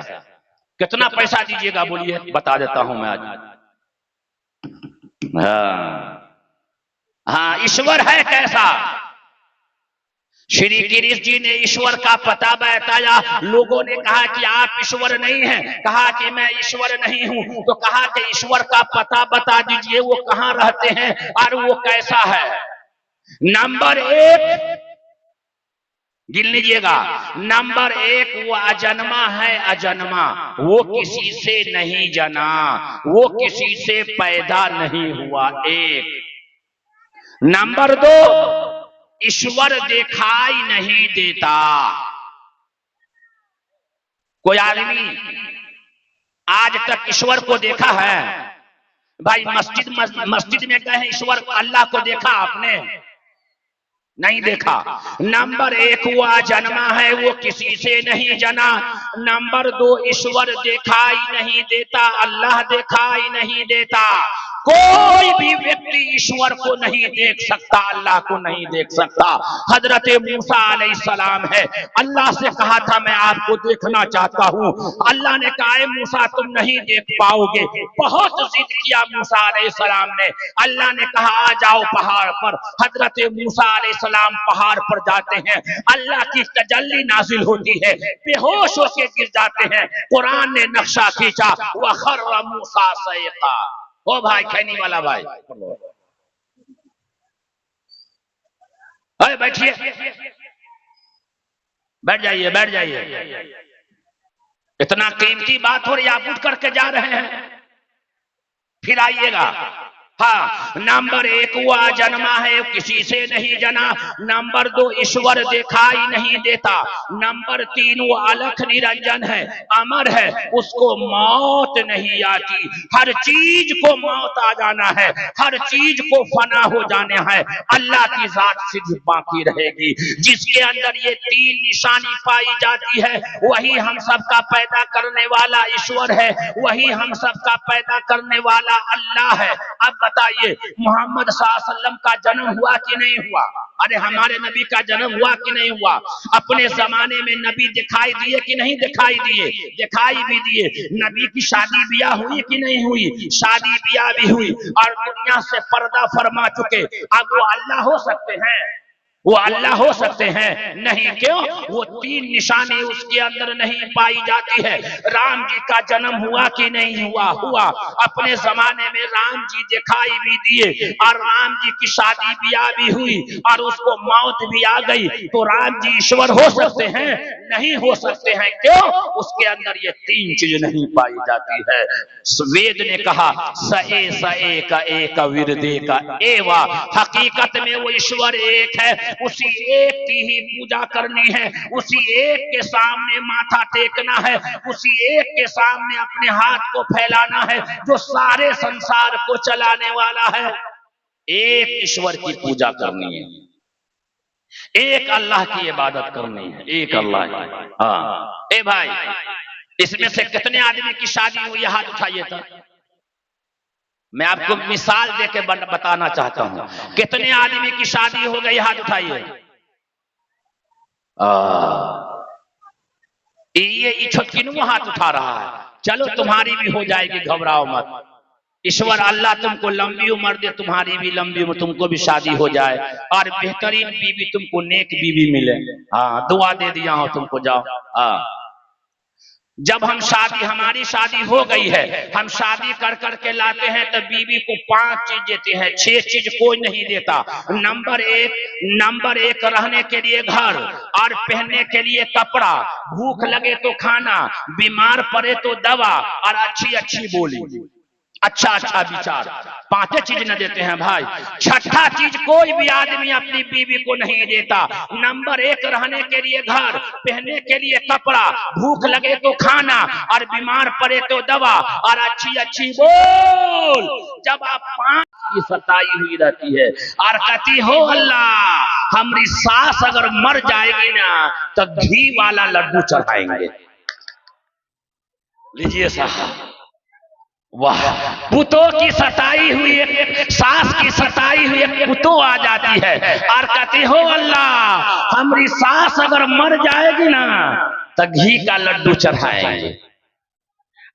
Speaker 1: कितना पैसा दीजिएगा बोलिए, बता देता हूं मैं आज। हाँ, ईश्वर है कैसा? श्री कृष्ण जी ने ईश्वर का पता बताया। लोगों ने कहा कि आप ईश्वर नहीं हैं, कहा कि मैं ईश्वर नहीं हूं। तो कहा कि ईश्वर का पता बता दीजिए, वो कहां रहते हैं और वो कैसा है। नंबर 1 गिन लीजिएगा, नंबर 1 वो अजन्मा है, अजन्मा, वो किसी से नहीं जना, वो किसी से पैदा नहीं हुआ। 1 नंबर 2 ईश्वर दिखाई नहीं देता। कोई आदमी आज तक ईश्वर को देखा है? भाई मस्जिद में गए हैं, ईश्वर अल्लाह को देखा आपने? नहीं देखा। नंबर 1 वो अजन्मा है, वो किसी से नहीं जना। नंबर 2 ईश्वर दिखाई नहीं देता, अल्लाह दिखाई नहीं देता। कोई भी व्यक्ति ईश्वर को नहीं देख सकता, अल्लाह को नहीं देख सकता। हजरत मूसा अलैहिस्सलाम है, अल्लाह से कहा था मैं आपको देखना चाहता हूँ। अल्लाह ने कहा मूसा तुम नहीं देख पाओगे। बहुत जिद किया मूसा अलैहिस्सलाम ने। अल्लाह ने कहा आ जाओ पहाड़ पर। हजरत मूसा अलैहिस्सलाम पहाड़ पर जाते हैं, अल्लाह की तजल्ली नाजिल होती है, बेहोश होकर गिर जाते हैं। कुरान ने नक्शा खींचा, वखर्र मूसा सईक़ा। ओ भाई खैनी वाला भाई, बैठिए, बैठ जाइए, बैठ जाइए। इतना कीमती बात हो रही, आप उठ करके जा रहे हैं। फिर आइएगा। हाँ, नंबर 1 हुआ जन्मा है, किसी से नहीं जना। नंबर 2 ईश्वर दिखाई नहीं देता। नंबर 3 वो अलख निरंजन है, अमर है, उसको मौत नहीं आती। हर चीज को मौत आ जाना है, हर चीज को फना हो जाना है, अल्लाह की जात सिर्फ बाकी रहेगी। जिसके अंदर ये 3 निशानी पाई जाती है, वही हम सबका पैदा करने वाला ईश्वर है, वही हम सबका पैदा करने वाला अल्लाह है। अब बताइए, मोहम्मद सल्लल्लाहु अलैहि वसल्लम का जन्म हुआ कि नहीं हुआ? अरे हमारे नबी का जन्म हुआ कि नहीं हुआ? अपने जमाने में नबी दिखाई दिए कि नहीं दिखाई दिए? दिखाई भी दिए। नबी की शादी ब्याह हुई कि नहीं हुई? शादी ब्याह भी हुई और दुनिया से पर्दा फरमा चुके। अब वो अल्लाह हो सकते हैं? वो अल्लाह हो सकते हैं? नहीं। क्यों? वो 3 निशानी उसके अंदर नहीं पाई जाती है। राम जी का जन्म हुआ कि नहीं हुआ? हुआ। अपने जमाने में राम जी दिखाई भी दिए और राम जी की शादी ब्याह भी हुई और उसको मौत भी आ गई। तो राम जी ईश्वर हो सकते हैं? नहीं हो सकते हैं। क्यों? उसके अंदर ये 3 चीज नहीं पाई जाती है। वेद ने कहा सए का एक विरदे का एवा, हकीकत में वो ईश्वर एक है, उसी एक की ही पूजा करनी है, उसी एक के सामने माथा टेकना है, उसी एक के सामने अपने हाथ को फैलाना है जो सारे संसार को चलाने वाला है। एक ईश्वर की पूजा करनी है, एक अल्लाह की इबादत करनी है, एक अल्लाह की। हाँ ए भाई, इसमें से कितने आदमी की शादी हुई? हाथ उठाइए तो मैं आपको मिसाल देके बताना चाहता हूं। कितने आदमी की शादी हो गई? हाथ उठाइए। ये छोटकिनू हाथ उठा रहा है। चलो तुम्हारी भी हो जाएगी, घबराओ मत। ईश्वर अल्लाह तुमको लंबी उम्र दे, तुम्हारी भी लंबी उम्र, तुमको भी शादी हो जाए और बेहतरीन बीवी, तुमको नेक बीवी मिले। हाँ, दुआ दे दिया हो तुमको, जाओ। हाँ, जब हम हमारी शादी हो गई है, हम शादी कर करके लाते हैं तो बीवी को 5 चीज देते हैं, 6 चीज कोई नहीं देता। नंबर 1 रहने के लिए घर और पहनने के लिए कपड़ा, भूख लगे तो खाना, बीमार पड़े तो दवा और अच्छी अच्छी बोली, अच्छा अच्छा विचार। 5 चीज न देते हैं भाई। 6ठा चीज कोई भी आदमी अपनी बीवी को नहीं देता। नंबर 1 रहने के लिए घर, पहनने के लिए कपड़ा, भूख लगे तो खाना और बीमार पड़े तो दवा और अच्छी अच्छी बोल। जब आप 5 की सताई हुई रहती है और कहती हो अल्लाह हमारी सास अगर मर जाएगी ना तो घी वाला लड्डू चढ़ाएंगे। लीजिए साहब, वाह। पुतों की सताई हुई, सास की सताई हुई पुतों आ जाती है और कहती हो अल्लाह हमारी सास अगर मर जाएगी ना तो घी का लड्डू चढ़ाएंगे।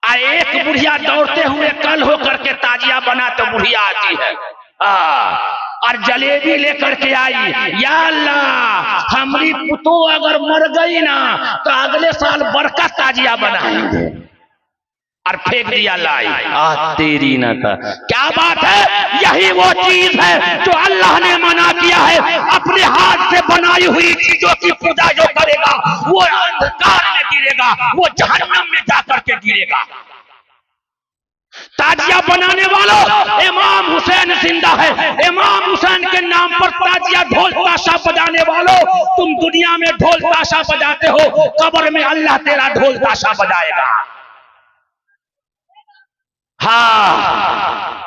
Speaker 1: एक बुढ़िया दौड़ते हुए कल होकर के ताजिया बना तो बुढ़िया आती है और जलेबी लेकर के आई, या अल्लाह हमारी पुतों अगर मर गई ना तो अगले साल बड़का ताजिया बनाएंगे और फेंक दिया लाई। तेरी ना था। क्या बात है? यही वो चीज है जो अल्लाह ने मना किया है। अपने हाथ से बनाई हुई चीजों की पूजा जो करेगा वो अंधकार में गिरेगा, वो जहन्नम में जाकर के गिरेगा। ताजिया बनाने वालों, इमाम हुसैन जिंदा है। इमाम हुसैन के नाम पर ताजिया ढोल ताशा बजाने वालों, तुम दुनिया में ढोल ताशा बजाते हो, कब्र में अल्लाह तेरा ढोल ताशा बजाएगा। हाँ,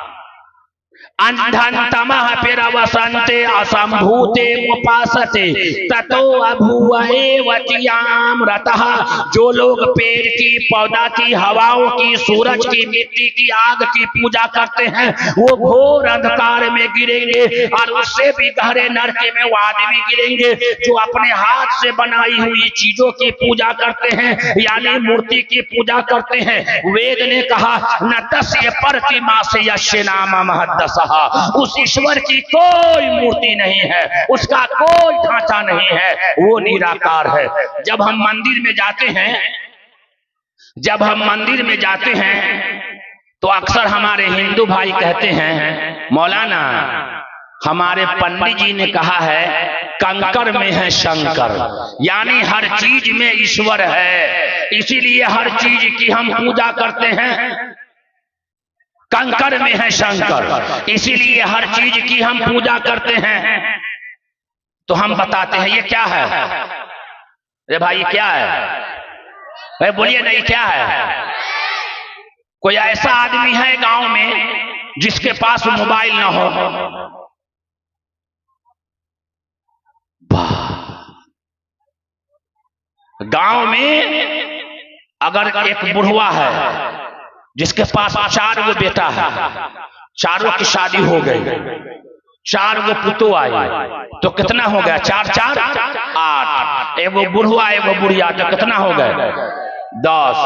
Speaker 1: अंधन तमः पिरवसन्ते असंभूते उपासते ततो अभूवएवत्याम रतः। जो लोग पेड़ की, पौधा की, हवाओं की, सूरज की, मिट्टी की, आग की पूजा करते हैं वो घोर अंधकार में गिरेंगे और उससे भी गहरे नरक में वो आदमी गिरेंगे जो अपने हाथ से बनाई हुई चीजों की पूजा करते हैं, यानी मूर्ति की पूजा करते हैं। वेद ने कहा न तस्य प्रतिमा से यस्य नाम महद्दसः। उस ईश्वर की कोई मूर्ति नहीं है, उसका कोई ढांचा नहीं है, वो निराकार है। जब हम मंदिर में जाते हैं तो अक्सर हमारे हिंदू भाई कहते हैं मौलाना हमारे पंडित जी ने कहा है कंकर में है शंकर, यानी हर चीज में ईश्वर है, इसीलिए हर चीज की हम पूजा करते हैं। कंकर में है शंकर, इसीलिए हर चीज की हम पूजा करते हैं। तो हम बताते हैं ये क्या है, अरे भाई ये क्या है, अरे बोलिए ना ये क्या है। कोई ऐसा आदमी है गांव में जिसके पास मोबाइल ना हो? गांव में अगर एक बुढ़वा है जिसके पास 4 गो बेटा है, चारों की शादी हो गई, 4 गो पुतो आए, तो कितना हो गया? 4 4 8। एगो बुढ़वा एगो बुढ़िया, तो कितना हो गए? 10।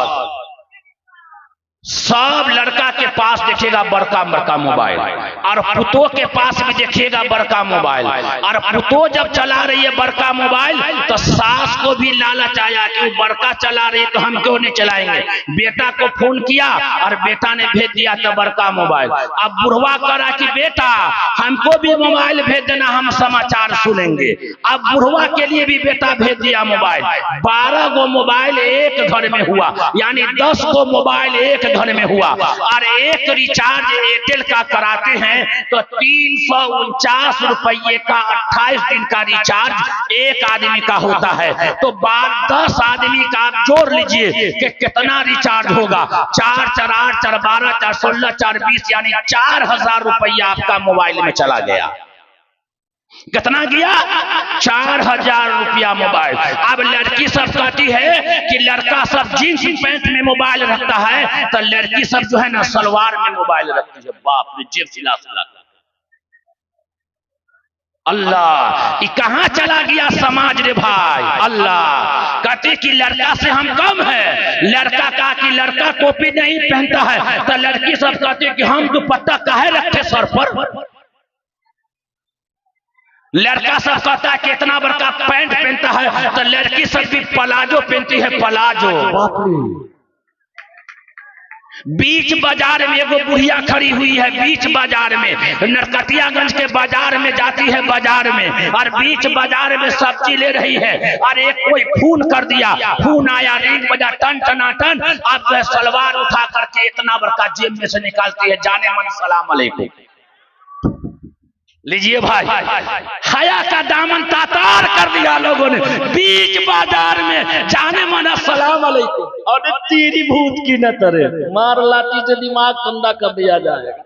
Speaker 1: सब लड़का के पास देखिएगा बड़का बड़का मोबाइल, और पुतो के पास भी देखिएगा बड़का मोबाइल। और पुतो जब चला रही है बड़का मोबाइल तो सास को भी लालच आया कि वो बड़का चला रही है तो हम क्यों नहीं चलाएंगे। बेटा को फोन किया और बेटा ने भेज दिया था बड़का मोबाइल। अब बुढ़वा करा कि बेटा हमको भी मोबाइल भेज देना, हम समाचार सुनेंगे। अब बुढ़वा के लिए भी बेटा भेज दिया मोबाइल। 12 गो मोबाइल एक घर में हुआ, यानी 10 गो मोबाइल एक घर में हुआ। और एक रिचार्ज एयरटेल का कराते हैं तो 349 रुपये का 28 दिन का रिचार्ज एक आदमी का होता है। तो 10 आदमी का आप जोड़ लीजिए कि कितना रिचार्ज होगा। 4 4 8 4 12 4 16 4 20, यानी 4000 रुपया आपका मोबाइल में चला गया। कितना गया? 4000 रुपया मोबाइल। अब लड़की सब कहती है कि लड़का सब जींस पैंट में मोबाइल रखता है, तो लड़की सब जो है ना सलवार में मोबाइल रखती है। बाप रे, जेब सिला सिला। अल्लाह, ये कहां चला गया समाज रे भाई। अल्लाह कहते कि लड़का से हम कम है। लड़का कहा कि लड़का टोपी नहीं पहनता है, तो लड़की सब कहती है कि हम दुपट्टा काहे रखे सर पर। लड़का सब कहता है कि इतना बड़का पैंट पहनता है, तो लड़की सब भी प्लाजो पहनती है, प्लाजो। बीच बाजार में एगो बुढ़िया खड़ी हुई है, बीच बाजार में, नरकटियागंज के बाजार में जाती है बाजार में, और बीच बाजार में सब्जी ले रही है। और एक कोई फोन कर दिया, फोन आया, रिंग बजा, टन टना टन। अब सलवार उठा करके इतना बड़का जेब में से निकालती है, जाने मन सलाम अलैकुम। लीजिए भाई, हया का दामन तातार कर दिया लोगों ने बीच बाजार में, जाने मना सलाम अलैकुम। और तेरी भूत की न तरे, मार लाठी से दिमाग ठंडा कर दिया जाएगा।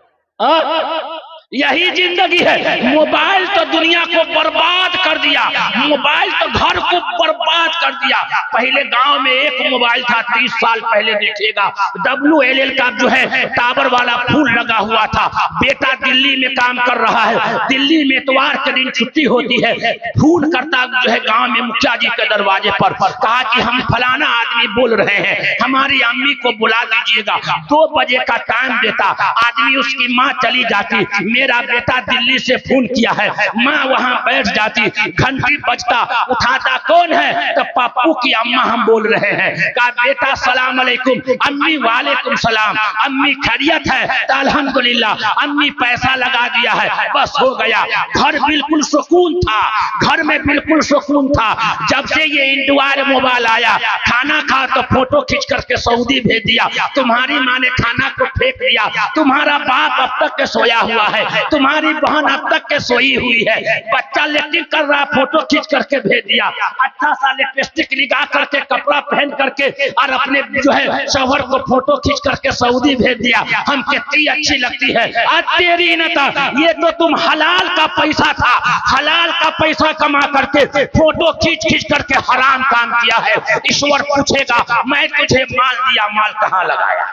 Speaker 1: यही जिंदगी है। मोबाइल तो दुनिया को बर्बाद कर दिया, मोबाइल तो घर को बर्बाद कर दिया। पहले गांव में एक मोबाइल था, 30 साल पहले देखिएगा, WLL का जो है टावर वाला फूल लगा हुआ था। बेटा दिल्ली में काम कर रहा है, दिल्ली में इतवार के दिन छुट्टी होती है, फोन करता जो है गांव में मुखिया जी के दरवाजे पर, कहा कि हम फलाना आदमी बोल रहे हैं, हमारी अम्मी को बुला दीजिएगा। 2 बजे का टाइम देता, आदमी उसकी माँ चली जाती, मेरा बेटा दिल्ली से फोन किया है, माँ वहां बैठ जाती, घंटी बजता, उठाता, कौन है? तो पप्पू की अम्मा हम बोल रहे हैं। कहा बेटा सलाम अलैकुम। अम्मी वालेकुम सलाम। अम्मी खैरियत है? तो अल्हम्दुलिल्लाह। अम्मी पैसा लगा दिया है, बस हो गया। घर बिल्कुल सुकून था, घर में बिल्कुल सुकून था। जब से ये इंडवायर मोबाइल आया, खाना खा तो फोटो खींच करके सऊदी भेज दिया, तुम्हारी माँ ने खाना को फेंक दिया, तुम्हारा बाप अब तक के सोया हुआ है, तुम्हारी बहन अब तक के सोई हुई है, बच्चा लेटिंग कर रहा, फोटो खींच करके भेज दिया, अच्छा सा लिपस्टिक लगा करके, कपड़ा पहन करके, और अपने जो है शौहर को फोटो खींच करके सऊदी भेज दिया। हम कितनी अच्छी लगती है। आज तेरी नता, ये तो तुम हलाल का पैसा था, हलाल का पैसा कमा करके फोटो खींच खींच करके हराम काम किया है। ईश्वर पूछेगा मैं तुझे माल दिया, माल कहां लगाया?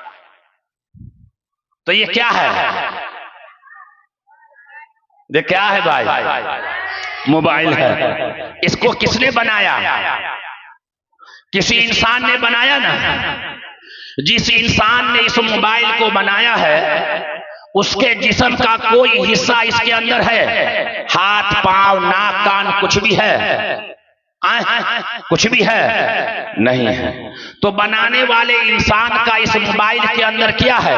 Speaker 1: तो ये क्या है? ये क्या है भाई? मोबाइल है। इसको किसने बनाया? किसी इंसान ने बनाया ना। जिस इंसान ने इस मोबाइल को बनाया है उसके जिस्म का कोई हिस्सा इसके अंदर है? हाथ, पांव, नाक, कान कुछ भी है? कुछ भी है? नहीं है। तो बनाने वाले इंसान का इस मोबाइल के अंदर क्या है?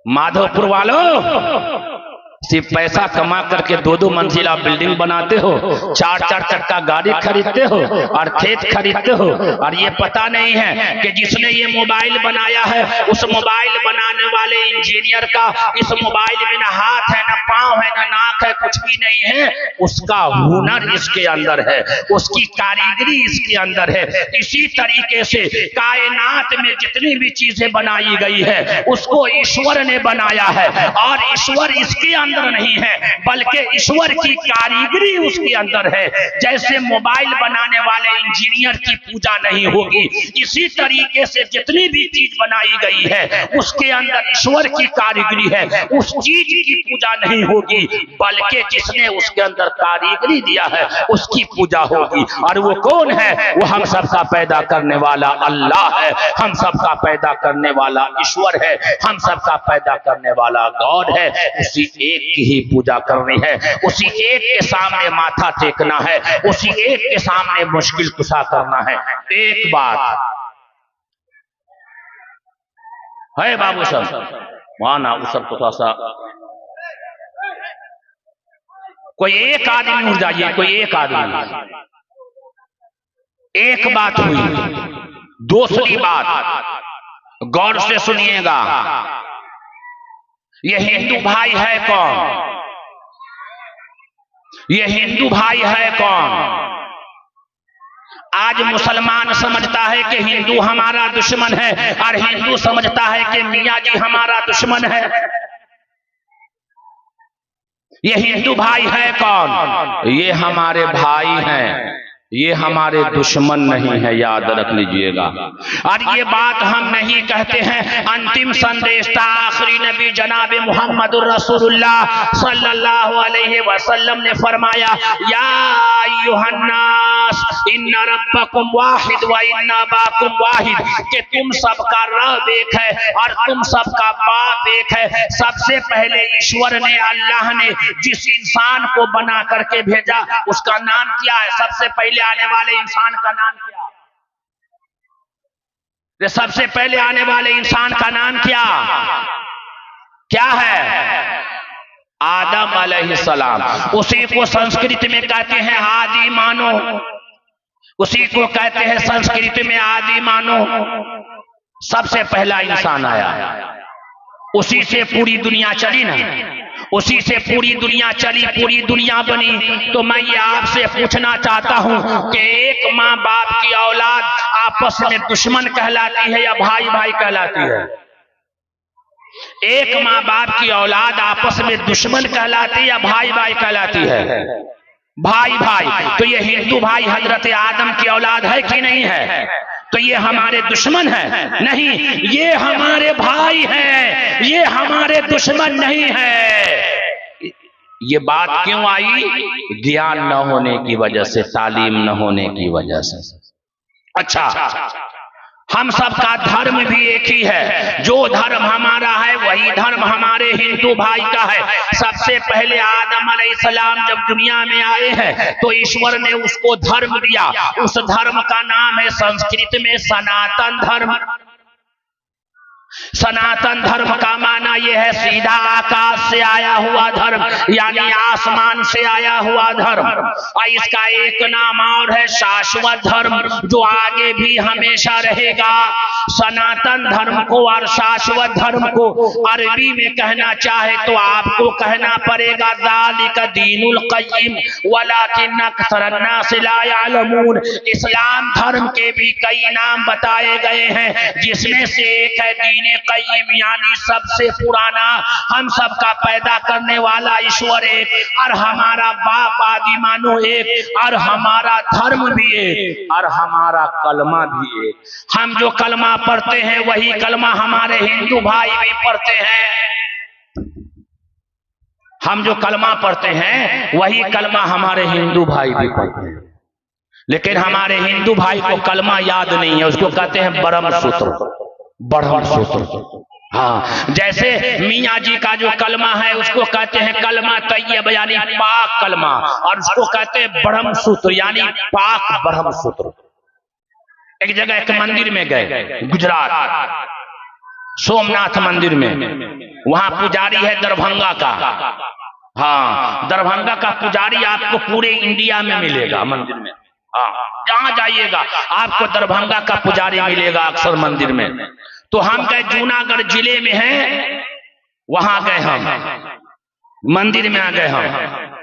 Speaker 1: माधोपुर वालों सिर्फ पैसा कमा करके 2-2 मंजिला बिल्डिंग बनाते हो, 4-4 चक्का गाड़ी खरीदते हो और खेत खरीदते हो, और ये पता नहीं है कि जिसने ये मोबाइल बनाया है उस मोबाइल बनाने वाले इंजीनियर का इस मोबाइल में ना हाथ है, ना पांव है, ना नाक है, कुछ भी नहीं है। उसका हुनर इसके अंदर है, उसकी कारीगरी इसके अंदर है। इसी तरीके से कायनात में जितनी भी चीजें बनाई गई है उसको ईश्वर ने बनाया है, और ईश्वर इसके अंदर नहीं है बल्कि ईश्वर की कारीगरी उसके अंदर है। जैसे मोबाइल बनाने वाले इंजीनियर की पूजा नहीं होगी, इसी तरीके से जितनी भी चीज बनाई गई है उसके अंदर ईश्वर की कारीगरी है, उस चीज की पूजा नहीं होगी बल्कि जिसने उसके अंदर कारीगरी दिया है उसकी पूजा होगी। और वो कौन है? वो हम सबका पैदा करने वाला अल्लाह है, हम सबका पैदा करने वाला ईश्वर है, हम सबका पैदा करने वाला गॉड है। उसी एक की ही पूजा करनी है, उसी एक के सामने माथा टेकना है, उसी एक के सामने मुश्किल कुशा करना है। एक बात है बाबू साहब, माना उस सब थोड़ा सा कोई एक आदमी उठ जाइए, कोई एक आदमी। एक बात हुई, दूसरी बात गौर से सुनिएगा। ये हिंदू भाई है कौन? ये हिंदू भाई है कौन? आज मुसलमान समझता है कि हिंदू हमारा दुश्मन है और हिंदू समझता है कि मियाँ जी हमारा दुश्मन है। ये हिंदू भाई है कौन? ये हमारे भाई हैं, ये हमारे दुश्मन नहीं है, याद रख लीजिएगा। और ये बात हम नहीं कहते हैं, अंतिम संदेशता आखिरी नबी जनाब मुहम्मदुर रसूलुल्लाह सल्लल्लाहु अलैहि वसल्लम ने फरमाया, या अय्युहन्नास इन्ना रब्बकुम वाहिद व इन्ना अबाकुम वाहिद, कि तुम सबका रब एक है और तुम सबका बाप एक है। सबसे पहले ईश्वर ने, अल्लाह ने जिस इंसान को बना करके भेजा उसका नाम क्या है? सबसे पहले आने वाले इंसान का नाम क्या? सबसे पहले आने वाले इंसान का नाम क्या है? आदम अलैहिस्सलाम। उसी को संस्कृत में कहते हैं आदि मानो, उसी को कहते हैं संस्कृत में आदि मानो। सबसे पहला इंसान आया, उसी से पूरी दुनिया चली ना, उसी से पूरी दुनिया चली, पूरी दुनिया बनी। तो मैं ये आपसे पूछना चाहता हूं कि एक माँ बाप की औलाद आपस में दुश्मन कहलाती है या भाई भाई कहलाती है? एक माँ बाप की औलाद आपस में दुश्मन कहलाती है या भाई भाई कहलाती है? भाई भाई। तो ये हिंदू भाई हजरत आदम की औलाद है कि नहीं है? तो ये हमारे दुश्मन है? नहीं, ये हमारे भाई हैं, ये हमारे दुश्मन नहीं है। ये बात क्यों आई? ज्ञान न होने की वजह से, तालीम न होने की वजह से। अच्छा, हम सबका धर्म भी एक ही है, जो धर्म हमारा है वही धर्म हमारे हिंदू भाई का है। सबसे पहले आदम अलैहिस्सलाम जब दुनिया में आए हैं तो ईश्वर ने उसको धर्म दिया, उस धर्म का नाम है संस्कृत में सनातन धर्म। सनातन धर्म का माना यह है सीधा आकाश से आया हुआ धर्म, यानी आसमान से आया हुआ धर्म। और इसका एक नाम और है शाश्वत धर्म, जो आगे भी हमेशा रहेगा। सनातन धर्म को और शाश्वत धर्म को अरबी में कहना चाहे तो आपको कहना पड़ेगा ज़ालिक दीनुल क़य्यिम वलाकिन अक्सरन्नास ला यअलमून। इस्लाम धर्म के भी कई नाम बताए गए हैं, जिसमें से एक है दीन क़य्यिम, यानी सबसे पुराना, हम सबका पैदा करने वाला ईश्वर एक, और हमारा बाप आदि मानो एक, और हमारा धर्म भी एक, और हमारा कलमा भी एक। हम जो कलमा पढ़ते हैं वही कलमा हमारे हिंदू भाई भी पढ़ते हैं। हम जो कलमा पढ़ते हैं वही कलमा हमारे हिंदू भाई भी पढ़ते हैं, लेकिन हमारे हिंदू भाई को कलमा याद नहीं है, उसको कहते हैं ब्रह्म सूत्र, ब्रह्म सूत्र। हाँ, जैसे मियाँ जी का जो कलमा है उसको कहते हैं कलमा तैयब यानी पाक कलमा, और उसको कहते हैं ब्रह्म सूत्र यानी पाक ब्रह्म सूत्र। एक जगह एक मंदिर में गए, गुजरात सोमनाथ मंदिर में, वहां पुजारी है दरभंगा का। हाँ, दरभंगा का पुजारी आपको पूरे इंडिया में मिलेगा मंदिर में। हाँ, जहां जाइएगा आपको दरभंगा का पुजारी मिलेगा अक्सर मंदिर में। तो हम गए जूनागढ़ जिले में है, वहां गए हम मंदिर में आ गए हम।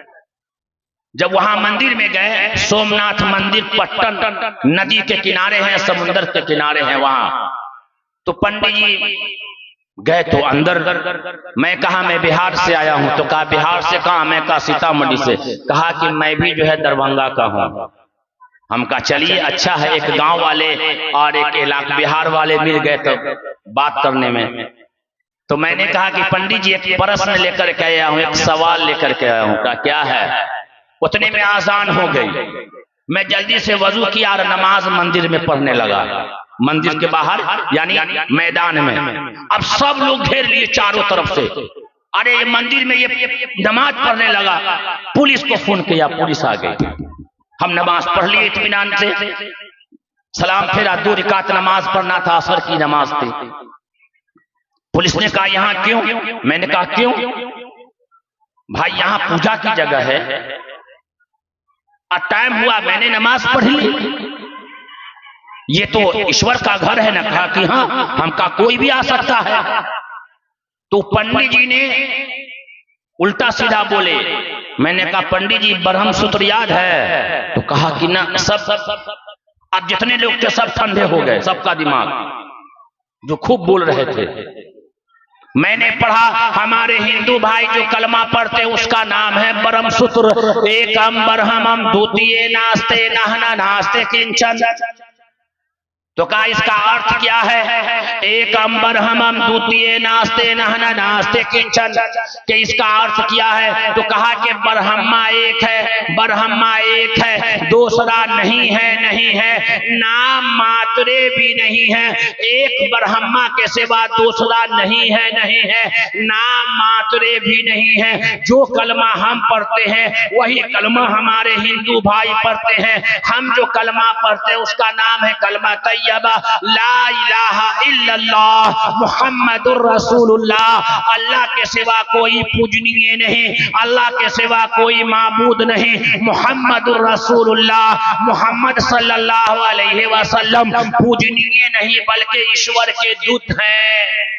Speaker 1: जब वहां मंदिर में गए, सोमनाथ मंदिर पट्टन नदी के किनारे है, समुद्र के किनारे है वहां। तो पंडित जी गए तो अंदर, मैं कहा मैं बिहार से आया हूं। तो कहा बिहार से कहा? मैं कहा सीतामढ़ी से। कहा कि मैं भी जो है दरभंगा का हूं। हम कहा चलिए अच्छा है, एक गांव वाले और एक इलाका बिहार वाले मिल गए तो बात करने में। तो मैंने कहा कि पंडित जी एक प्रश्न लेकर के आया हूं, एक सवाल लेकर के आया हूं। कहा क्या है? उतने में आजान हो गई। मैं जल्दी से वजू किया और नमाज मंदिर में पढ़ने लगा, मंदिर के बाहर यानी मैदान में। अब सब लोग घेर लिए चारों तरफ से। अरे ये मंदिर में ये नमाज पढ़ने लगा। पुलिस को फोन किया, पुलिस आ गई। हम नमाज पढ़ लिए इत्मीनान से, सलाम फेरा, 2 रकात नमाज पढ़ना था, असर की नमाज थी। पुलिस ने कहा यहाँ क्यों? मैंने कहा क्यों भाई? यहाँ पूजा की जगह है, टाइम हुआ, मैंने नमाज पढ़ ली, ये तो ईश्वर का घर है ना। कहा कि हाँ। हम कहा कोई भी आ सकता है। तो पंडित जी ने उल्टा सीधा बोले। मैंने कहा पंडित जी ब्रह्म सूत्र याद है? तो कहा कि ना। सब अब जितने लोग थे सब ठंडे हो गए, सबका दिमाग, जो खूब बोल रहे थे। मैंने पढ़ा, हमारे हिंदू भाई जो कलमा पढ़ते उसका नाम है ब्रह्म सूत्र। एकम ब्रह्मम द्वितीय नास्ते नहना नास्ते किंचन। तो कहा इसका अर्थ क्या है? एकम ब्रह्मम द्वितीय नास्ते नहना नास्ते किंचन, कि इसका अर्थ क्या है? तो कहा कि ब्रह्मा एक है, ब्रह्मा एक है, दूसरा नहीं है, नहीं है, नाम मात्रे भी नहीं है। एक ब्रह्मा के सिवा दूसरा नहीं है, नहीं है, नाम मात्रे भी नहीं है। जो कलमा हम पढ़ते हैं वही कलमा हमारे हिंदू भाई पढ़ते हैं। हम जो कलमा पढ़ते हैं उसका नाम है कलमा तैयबा, ला इलाहा इल्लल्लाह मुहम्मदुर रसूलुल्लाह। अल्लाह के सिवा कोई पूजनीय नहीं, अल्लाह के सिवा कोई माबूद नहीं, मुहम्मदुर रसूलुल्लाह, मोहम्मद सल्लल्लाहु अलैहि वसल्लम पूजनीय नहीं बल्कि ईश्वर के दूत हैं।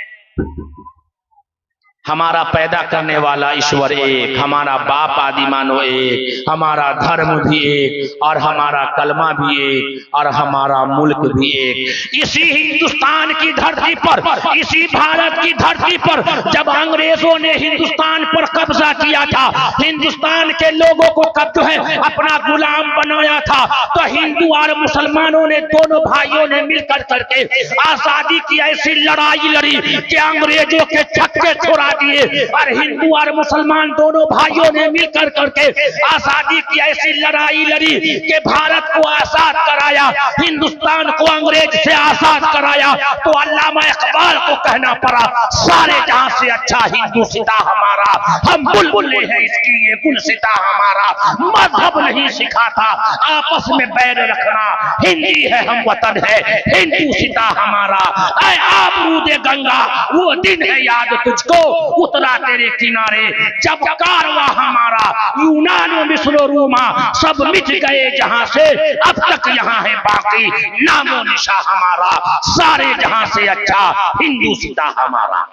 Speaker 1: हमारा पैदा करने वाला ईश्वर एक, हमारा बाप आदि मानो एक, हमारा धर्म भी एक, और हमारा कलमा भी एक, और हमारा मुल्क भी एक। इसी हिंदुस्तान की धरती पर, इसी भारत की धरती पर जब अंग्रेजों ने हिंदुस्तान पर कब्जा किया था, हिंदुस्तान के लोगों को कब जो है अपना गुलाम बनाया था, तो हिंदू और मुसलमानों ने, दोनों भाइयों ने मिलकर करके आजादी की ऐसी लड़ाई लड़ी कि अंग्रेजों के छक्के छोड़ा दिए, और हिंदू और मुसलमान दोनों भाइयों ने मिलकर करके आजादी की ऐसी लड़ाई लड़ी कि भारत को आजाद कराया, हिंदुस्तान को अंग्रेज से आजाद कराया। तो अल्लामा इकबाल को कहना पड़ा, सारे जहां से अच्छा हिंदू सिता हमारा, हम बुलबुल हैं इसकी ये गुलसिता हमारा। मजहब नहीं सिखाता आपस में बैर रखना, हिंदी है हम वतन है हिंदू सिता हमारा। ऐ आबरूदे गंगा वो दिन है याद तुझको, उतरा तेरे किनारे जब कारवा हमारा। यूनान मिस्र रोमा सब मिट गए जहां से, अब तक यहाँ है बाकी नामो निशा हमारा। सारे जहां से अच्छा हिंदू सिता हमारा।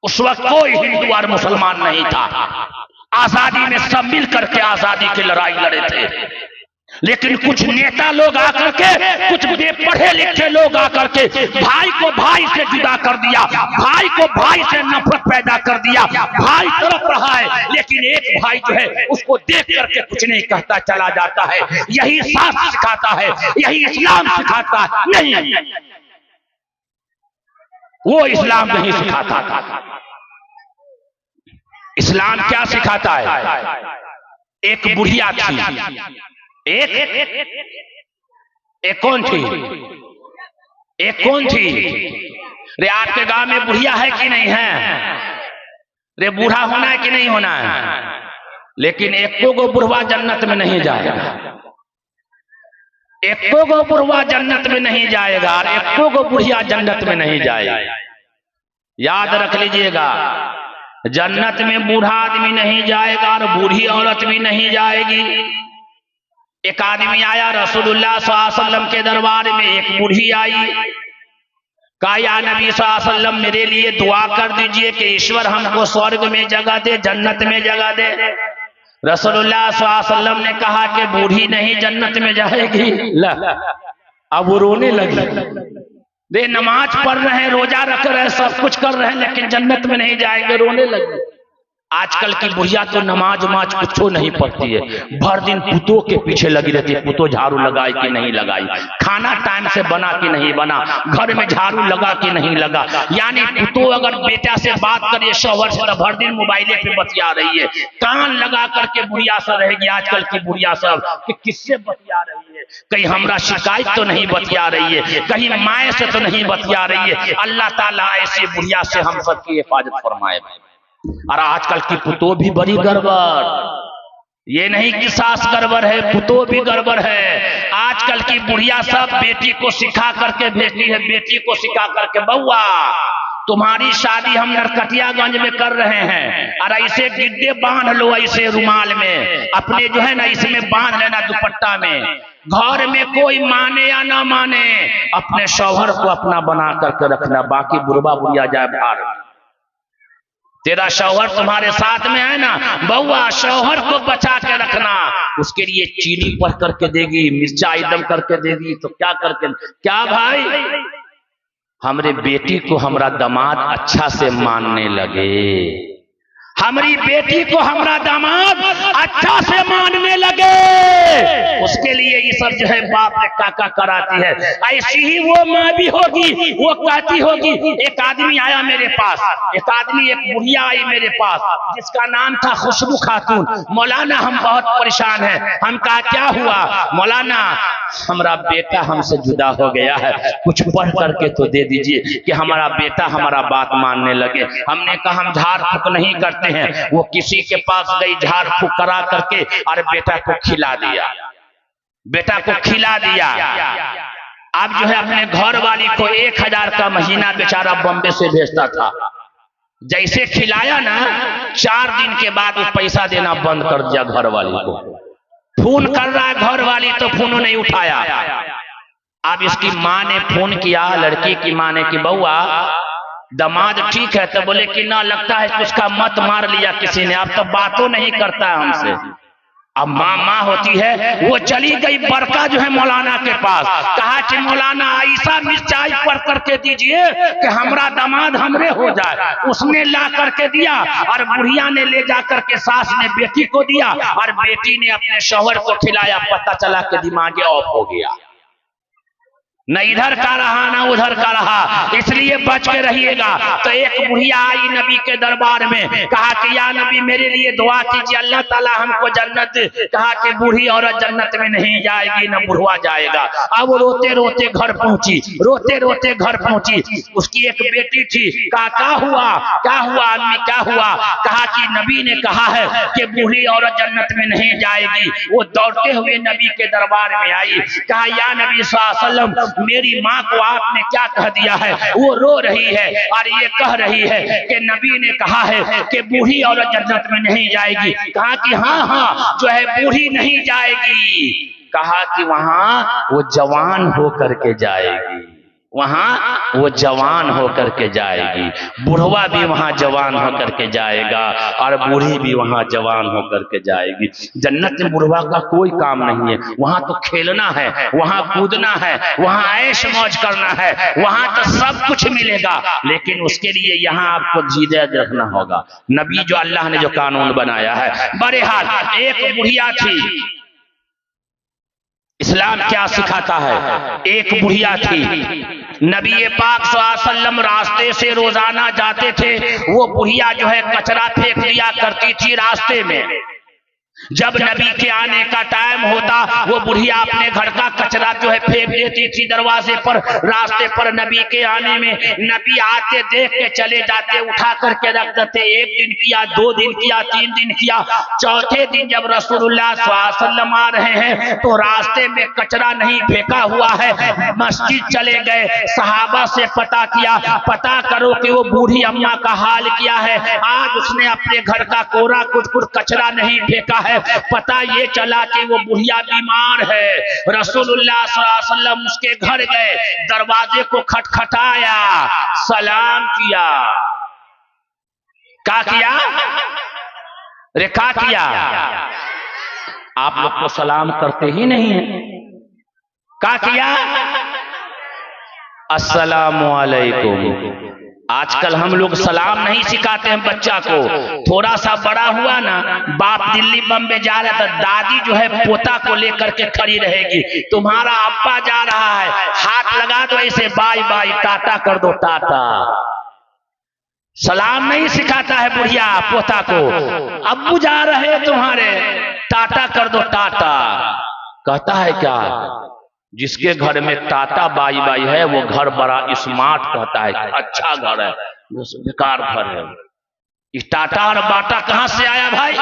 Speaker 1: उस वक्त कोई हिंदू और मुसलमान नहीं था, आजादी में सब मिलकर के आजादी की लड़ाई लड़े थे। लेकिन कुछ नेता लोग आकर के, कुछ पढ़े लिखे लोग आकर के भाई को भाई से जुदा कर दिया, भाई को भाई से नफरत पैदा कर दिया। भाई तड़प रहा है लेकिन एक भाई जो है उसको देख करके कुछ नहीं कहता चला जाता है। यही शास्त्र सिखाता है, यही इस्लाम सिखाता है? नहीं, वो इस्लाम नहीं सिखाता। इस्लाम क्या सिखाता है? एक बुढ़िया थी, एक कौन थी? एक कौन थी? रे आपके गांव में बुढ़िया है कि नहीं है? रे बूढ़ा होना है कि नहीं होना है? लेकिन एको गो बुढ़वा जन्नत में नहीं जाएगा, एको गो बुढ़वा जन्नत में नहीं जाएगा, और एको गो बुढ़िया जन्नत में नहीं जाएगा। याद रख लीजिएगा, जन्नत में बूढ़ा आदमी नहीं जाएगा और बूढ़ी औरत भी नहीं जाएगी। एक आदमी आया रसूलुल्लाह सल्लल्लाहु अलैहि वसल्लम के दरबार में, एक बूढ़ी आई, कहा या नबी सल्लल्लाहु अलैहि वसल्लम मेरे लिए दुआ कर दीजिए कि ईश्वर हमको स्वर्ग में जगह दे, जन्नत में जगह दे। रसूलुल्लाह सल्लल्लाहु अलैहि वसल्लम ने कहा कि बूढ़ी नहीं जन्नत में जाएगी। अब वो रोने लगी, वे नमाज पढ़ रहे हैं, रोजा रख रहे हैं, सब कुछ कर रहे हैं, लेकिन जन्नत में नहीं जाएंगे, रोने लगे। आजकल की बुढ़िया तो नमाज उमाज कुछ नहीं पढ़ती है, भर दिन पुतों के पीछे लगी रहती है, पुतों झाड़ू लगाई कि नहीं लगाई, खाना टाइम से बना कि नहीं बना, घर में झाड़ू लगा कि नहीं लगा। यानी पुतों अगर बेटा से बात करिए शौहर से तो भर दिन मोबाइले पे बतिया रही है, कान लगा करके बुढ़िया सब रहेगी। आजकल की बुढ़िया सब कि किससे बतिया रही है, कहीं हमरा शिकायत तो नहीं बतिया रही है, कहीं माए से तो नहीं बतिया रही है। अल्लाह ताला ऐसी बुढ़िया से हम सबकी हिफाजत फरमाए। और आजकल की पुतों भी बड़ी गड़बड़, ये नहीं कि सास गड़बड़ है, पुतों भी गड़बड़ है। आजकल की बुढ़िया सब बेटी को सिखा करके भेजती है, बेटी को सिखा करके बउआ तुम्हारी शादी हम नरकटियागंज में कर रहे हैं, और ऐसे गिड्डे बांध लो, ऐसे रुमाल में अपने जो है ना इसमें बांध लेना दुपट्टा में, घर में कोई माने या ना माने अपने शौहर को अपना बना करके रखना, बाकी बुढ़वा बुढ़िया जाए बाहर। तेरा शौहर तुम्हारे साथ में है ना, बउआ शौहर को बचा के रखना। उसके लिए चीनी पर करके देगी, मिर्चा एकदम करके देगी, तो क्या करके क्या भाई हमरे बेटी को हमरा दामाद अच्छा से मानने लगे, हमारी बेटी को हमारा दामाद अच्छा से मानने लगे। उसके लिए ये सब जो है बाप ने काका कराती है। ऐसी ही वो माँ भी होगी, वो कहती होगी। एक आदमी आया मेरे पास, एक बुढ़िया आई मेरे पास जिसका नाम था खुशबू खातून। मौलाना हम बहुत परेशान हैं। हम कहा क्या हुआ? मौलाना हमारा बेटा हमसे जुदा हो गया है, कुछ पढ़ करके तो दे दीजिए कि हमारा बेटा हमारा बात मानने लगे। हमने कहा हम झाड़ फूक नहीं करते हैं। वो किसी के पास गई, झाड़ फूक करा करके और बेटा को खिला दिया, बेटा को खिला दिया। अब जो है अपने घर वाली को 1000 का महीना बेचारा बॉम्बे से भेजता था। जैसे खिलाया ना, 4 दिन के बाद वो पैसा देना बंद कर दिया। घर वाली को फोन कर रहा है घर वाली, तो फोन नहीं उठाया। अब इसकी माँ ने फोन किया, लड़की की माँ ने कि बउआ दामाद ठीक है, तो बोले कि ना लगता है कि उसका मत मार लिया किसी ने, अब तो बातों नहीं करता है हमसे। अब माँ होती है, वो चली गई बड़का जो है मौलाना के पास, कहा कि मौलाना ऐसा मिर्चाई पर करके दीजिए कि हमारा दामाद हमरे हो जाए। उसने ला करके दिया और बुढ़िया ने ले जा करके सास ने बेटी को दिया और बेटी ने अपने शौहर को खिलाया। पता चला कि दिमाग ऑफ हो गया, न इधर का रहा न उधर का रहा। इसलिए बच के रहिएगा। तो एक बुढ़िया आई नबी के दरबार में, कहा कि या नबी मेरे लिए दुआ कीजिए, अल्लाह ताला हमको जन्नत। कहा कि बूढ़ी औरत जन्नत में नहीं जाएगी, न बुढ़वा जाएगा। अब वो रोते रोते घर पहुंची, रोते रोते घर पहुंची। उसकी एक बेटी थी। कहा क्या हुआ, क्या हुआ आदमी, क्या हुआ? कहा कि नबी ने कहा है कि बूढ़ी औरत जन्नत में नहीं जाएगी। वो दौड़ते हुए नबी के दरबार में आई। कहा या नबी सल्लल्लाहु अलैहि वसल्लम मेरी माँ को आपने क्या कह दिया है? वो रो रही है और ये कह रही है कि नबी ने कहा है कि बूढ़ी औरत जन्नत में नहीं जाएगी। कहा कि हाँ जो है बूढ़ी नहीं जाएगी। कहा कि वहां वो जवान होकर के जाएगी, वहां वो जवान होकर के जाएगी। बुढ़वा भी वहां जवान होकर के जाएगा और बूढ़ी भी वहां जवान होकर के जाएगी। जन्नत में बुढ़वा का कोई काम नहीं है, वहां तो खेलना है, वहां कूदना है, वहां ऐश मौज करना है, वहां तो सब कुछ मिलेगा। लेकिन उसके लिए यहाँ आपको धीरज रखना होगा। नबी जो अल्लाह ने जो कानून बनाया है। बहरहाल एक बुढ़िया थी, इस्लाम क्या सिखाता है? एक बुढ़िया थी, नबी पाक सल्लल्लाहु अलैहि वसल्लम रास्ते से रोजाना जाते थे। वो बुढ़िया जो है कचरा फेंक दिया करती थी रास्ते में। जब नबी के आने का टाइम होता वो बुढ़िया अपने घर का कचरा जो है फेंक देती थी दरवाजे पर। रास्ते पर नबी के आने में नबी आते देख के चले जाते, उठा करके रख देते। 1 दिन किया, 2 दिन किया, 3 दिन किया, चौथे दिन जब रसूलुल्लाह सल्लल्लाहु अलैहि वसल्लम आ रहे हैं तो रास्ते में कचरा नहीं फेंका हुआ है। मस्जिद चले गए, सहाबा से पता किया, पता करो कि वो बूढ़ी अम्मा का हाल क्या है। आज उसने अपने घर का कोरा कुछ कचरा नहीं फेंका है। पता ये चला कि वो बुढ़िया बीमार है। रसूलुल्लाह सल्लल्लाहु अलैहि वसल्लम उसके घर गए, दरवाजे को खटखटाया, सलाम किया। क्या किया? अरे क्या किया? आप लोग तो सलाम करते ही नहीं है। क्या किया? अस्सलामु अलैकुम। आजकल हम लोग सलाम नहीं सिखाते हैं बच्चा को। थोड़ा सा बड़ा हुआ ना, बाप दिल्ली बम्बे जा रहा था, दादी जो है पोता को लेकर के खड़ी रहेगी। तुम्हारा अब्बा जा रहा है, हाथ लगा दो ऐसे, बाय बाय, टाटा कर दो, टाटा। सलाम नहीं सिखाता है बुढ़िया पोता को। अब्बू जा रहे तुम्हारे, टाटा कर दो, टाटा। कहता है क्या? जिसके घर में टाटा बाई बाई है वो घर बड़ा स्मार्ट कहता है, अच्छा घर है, बेकार घर है। इस टाटा और बाटा कहां से आया भाई?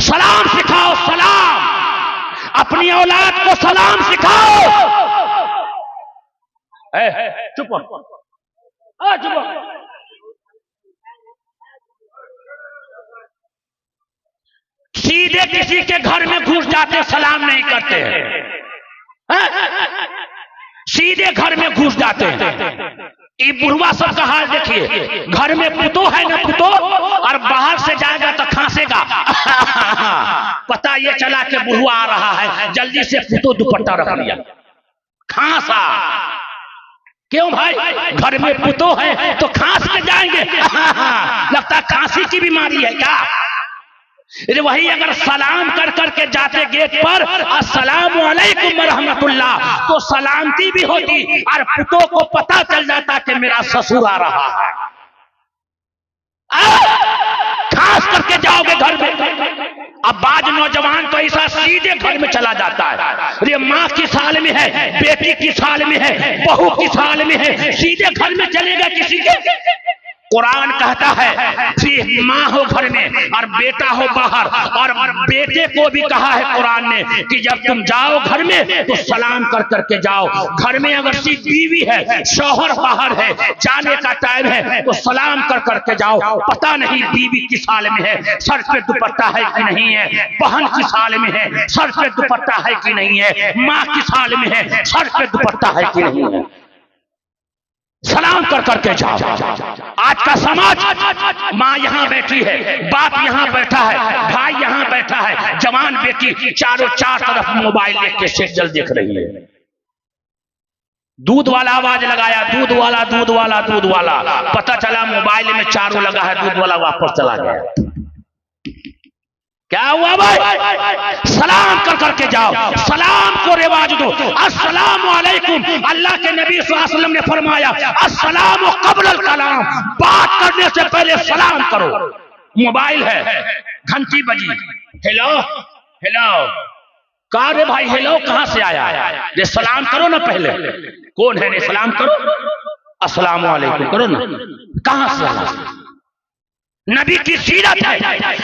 Speaker 1: सलाम सिखाओ, सलाम। अपनी औलाद को सलाम सिखाओ। चुप चुप। सीधे किसी के घर में घुस जाते, सलाम नहीं करते हैं। सीधे घर में घुस जाते हैं। ये बुढ़वा सब का हाल देखिए, घर में पुतो है ना पुतो, और बाहर से जाएगा तो खांसेगा। पता ये चला कि बुढ़वा आ रहा है, जल्दी से पुतो दुपट्टा रख लिया, खांसा। क्यों भाई? घर में पुतो है तो खांस के जाएंगे। लगता खांसी की बीमारी है क्या? वही अगर सलाम कर करके जाते गेट पर, अस्सलामु अलैकुम रहमतुल्लाह, तो सलामती भी होती और पुतों को पता चल जाता कि मेरा ससुर आ रहा है। खास करके जाओगे घर में। अब बाज नौजवान तो ऐसा सीधे घर में चला जाता है। ये माँ की साल में है, बेटी की साल में है, बहू की साल में है, सीधे घर में चलेगा किसी के। कुरान कहता है कि माँ हो घर में और बेटा हो बाहर, और बेटे को भी कहा है कुरान ने कि जब तुम जाओ घर में तो सलाम कर करके जाओ। घर में अगर सिर्फ बीवी है, शौहर बाहर है, जाने का टाइम है तो सलाम कर करके जाओ। पता नहीं बीवी किस हाल में है, सर पे दुपट्टा है कि नहीं है, बहन किस हाल में है, सर पे दुपट्टा है कि नहीं है, माँ किस हाल में है, सर पे दुपट्टा है कि नहीं है। सलाम कर करके जाओ। आज का समाज, माँ यहाँ बैठी है, बाप यहाँ बैठा है, भाई यहाँ बैठा है, जवान बेटी चारों चार तरफ मोबाइल लेके के सीरियल देख रही है। दूध वाला आवाज लगाया, दूध वाला, दूध वाला, दूध वाला। पता चला मोबाइल में चारों लगा है, दूध वाला वापस चला गया। क्या हुआ भाई? सलाम कर करके जाओ, सलाम को रिवाज दो। अस्सलामु अलैकुम। अल्लाह के नबी सल्लल्लाहु अलैहि वसल्लम ने फरमाया, अस्सलामु क़ब्लल कलाम, बात करने से पहले सलाम करो। मोबाइल है, घंटी बजी, हेलो हेलो, कहा रे भाई हेलो कहां से आया? ये सलाम करो ना पहले। कौन है? ने सलाम करो, अस्सलामु अलैकुम करो ना। कहां से आया? नबी की सीरत है,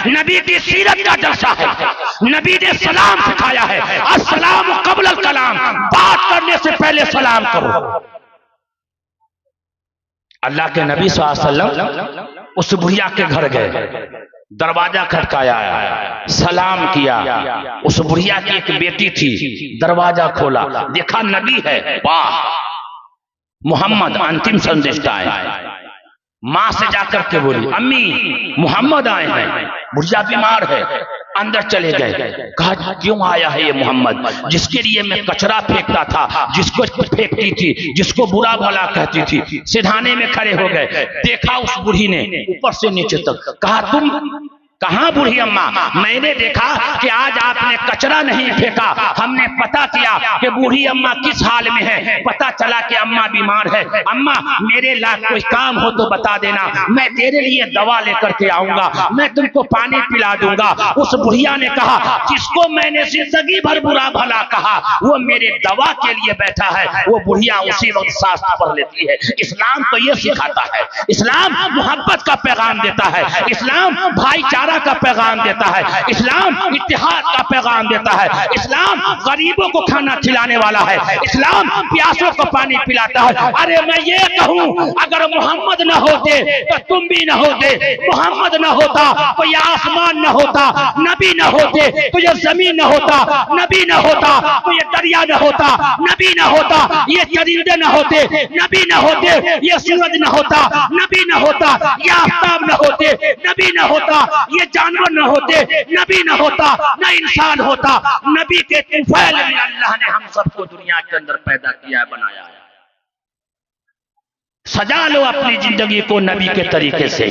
Speaker 1: नबी की सीरत का दर्शा है। नबी ने सलाम सिखाया है, अस्सलामु क़ब्लल कलाम, बात करने से पहले सलाम करो। अल्लाह के नबी सल्लल्लाहु अलैहि वसल्लम उस बुढ़िया के घर गए, दरवाजा खटकाया, सलाम किया। उस बुढ़िया की एक बेटी थी, दरवाजा खोला, देखा नबी है, वाह मोहम्मद अंतिम संदेश का है। माँ से जाकर के बोली, अम्मी मोहम्मद आए हैं। बुढ़िया बीमार है, अंदर चले गए। कहा क्यों आया है ये मोहम्मद, जिसके लिए मैं कचरा फेंकता था, जिसको फेंकती थी, जिसको बुरा भला कहती थी। सिधाने में खड़े हो गए, देखा उस बूढ़ी ने ऊपर से नीचे तक। कहा तुम कहां बूढ़ी अम्मा? मैंने देखा कि आज आपने कचरा नहीं फेंका। हमने पता किया कि बूढ़ी अम्मा किस हाल में है। पता चला कि अम्मा बीमार है। अम्मा मेरे लायक कोई काम हो तो बता देना, मैं तेरे लिए दवा लेकर के आऊंगा, मैं तुमको पानी पिला दूंगा। उस बुढ़िया ने कहा, जिसको मैंने जिंदगी भर बुरा भला कहा वो मेरे दवा के लिए बैठा है। वो बुढ़िया उसी वक्त सांस पढ़ लेती है। इस्लाम तो ये सिखाता है, इस्लाम मोहब्बत का पैगाम देता है, इस्लाम भाईचारा का पैगाम देता है, इस्लाम इत्तेहाद का पैगाम देता है, इस्लाम गरीबों को खाना खिलाने वाला है, इस्लाम प्यासों को पानी पिलाता है। अरे मैं ये कहूं, अगर मोहम्मद न होते तो तुम भी न होते, मोहम्मद न होता तो ये आसमान न होता, नबी न होते तो ये जमीन न होता, नबी न होता तो ये दरिया न होता, नबी न होता ये चरिंदे न होते, नबी न होते ये सूरज न होता, नबी न होता ये आफताब न होते, नबी न होता ये जानवर न होते, नबी न होता, न इंसान होता। नबी के तुफैल में अल्लाह ने हम सबको दुनिया के अंदर पैदा किया है, बनाया है। सजा लो अपनी जिंदगी को नबी के तरीके से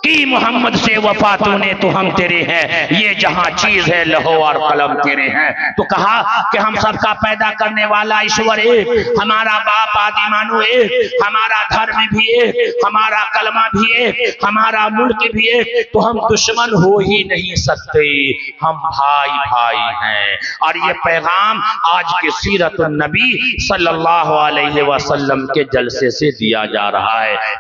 Speaker 1: कि मोहम्मद से वफा तूने तो हम तेरे हैं, ये जहां चीज है लहो और कलम तेरे हैं। तो कहा कि हम सबका पैदा करने वाला ईश्वर एक, हमारा बाप आदि मानो एक, हमारा धर्म भी एक, हमारा कलमा भी एक, हमारा मुल्क भी एक। तो हम दुश्मन हो ही नहीं सकते, हम भाई भाई हैं। और ये पैगाम आज के सीरत नबी सल्लल्लाहु अलैहि वसल्लम के जलसे से दिया जा रहा है।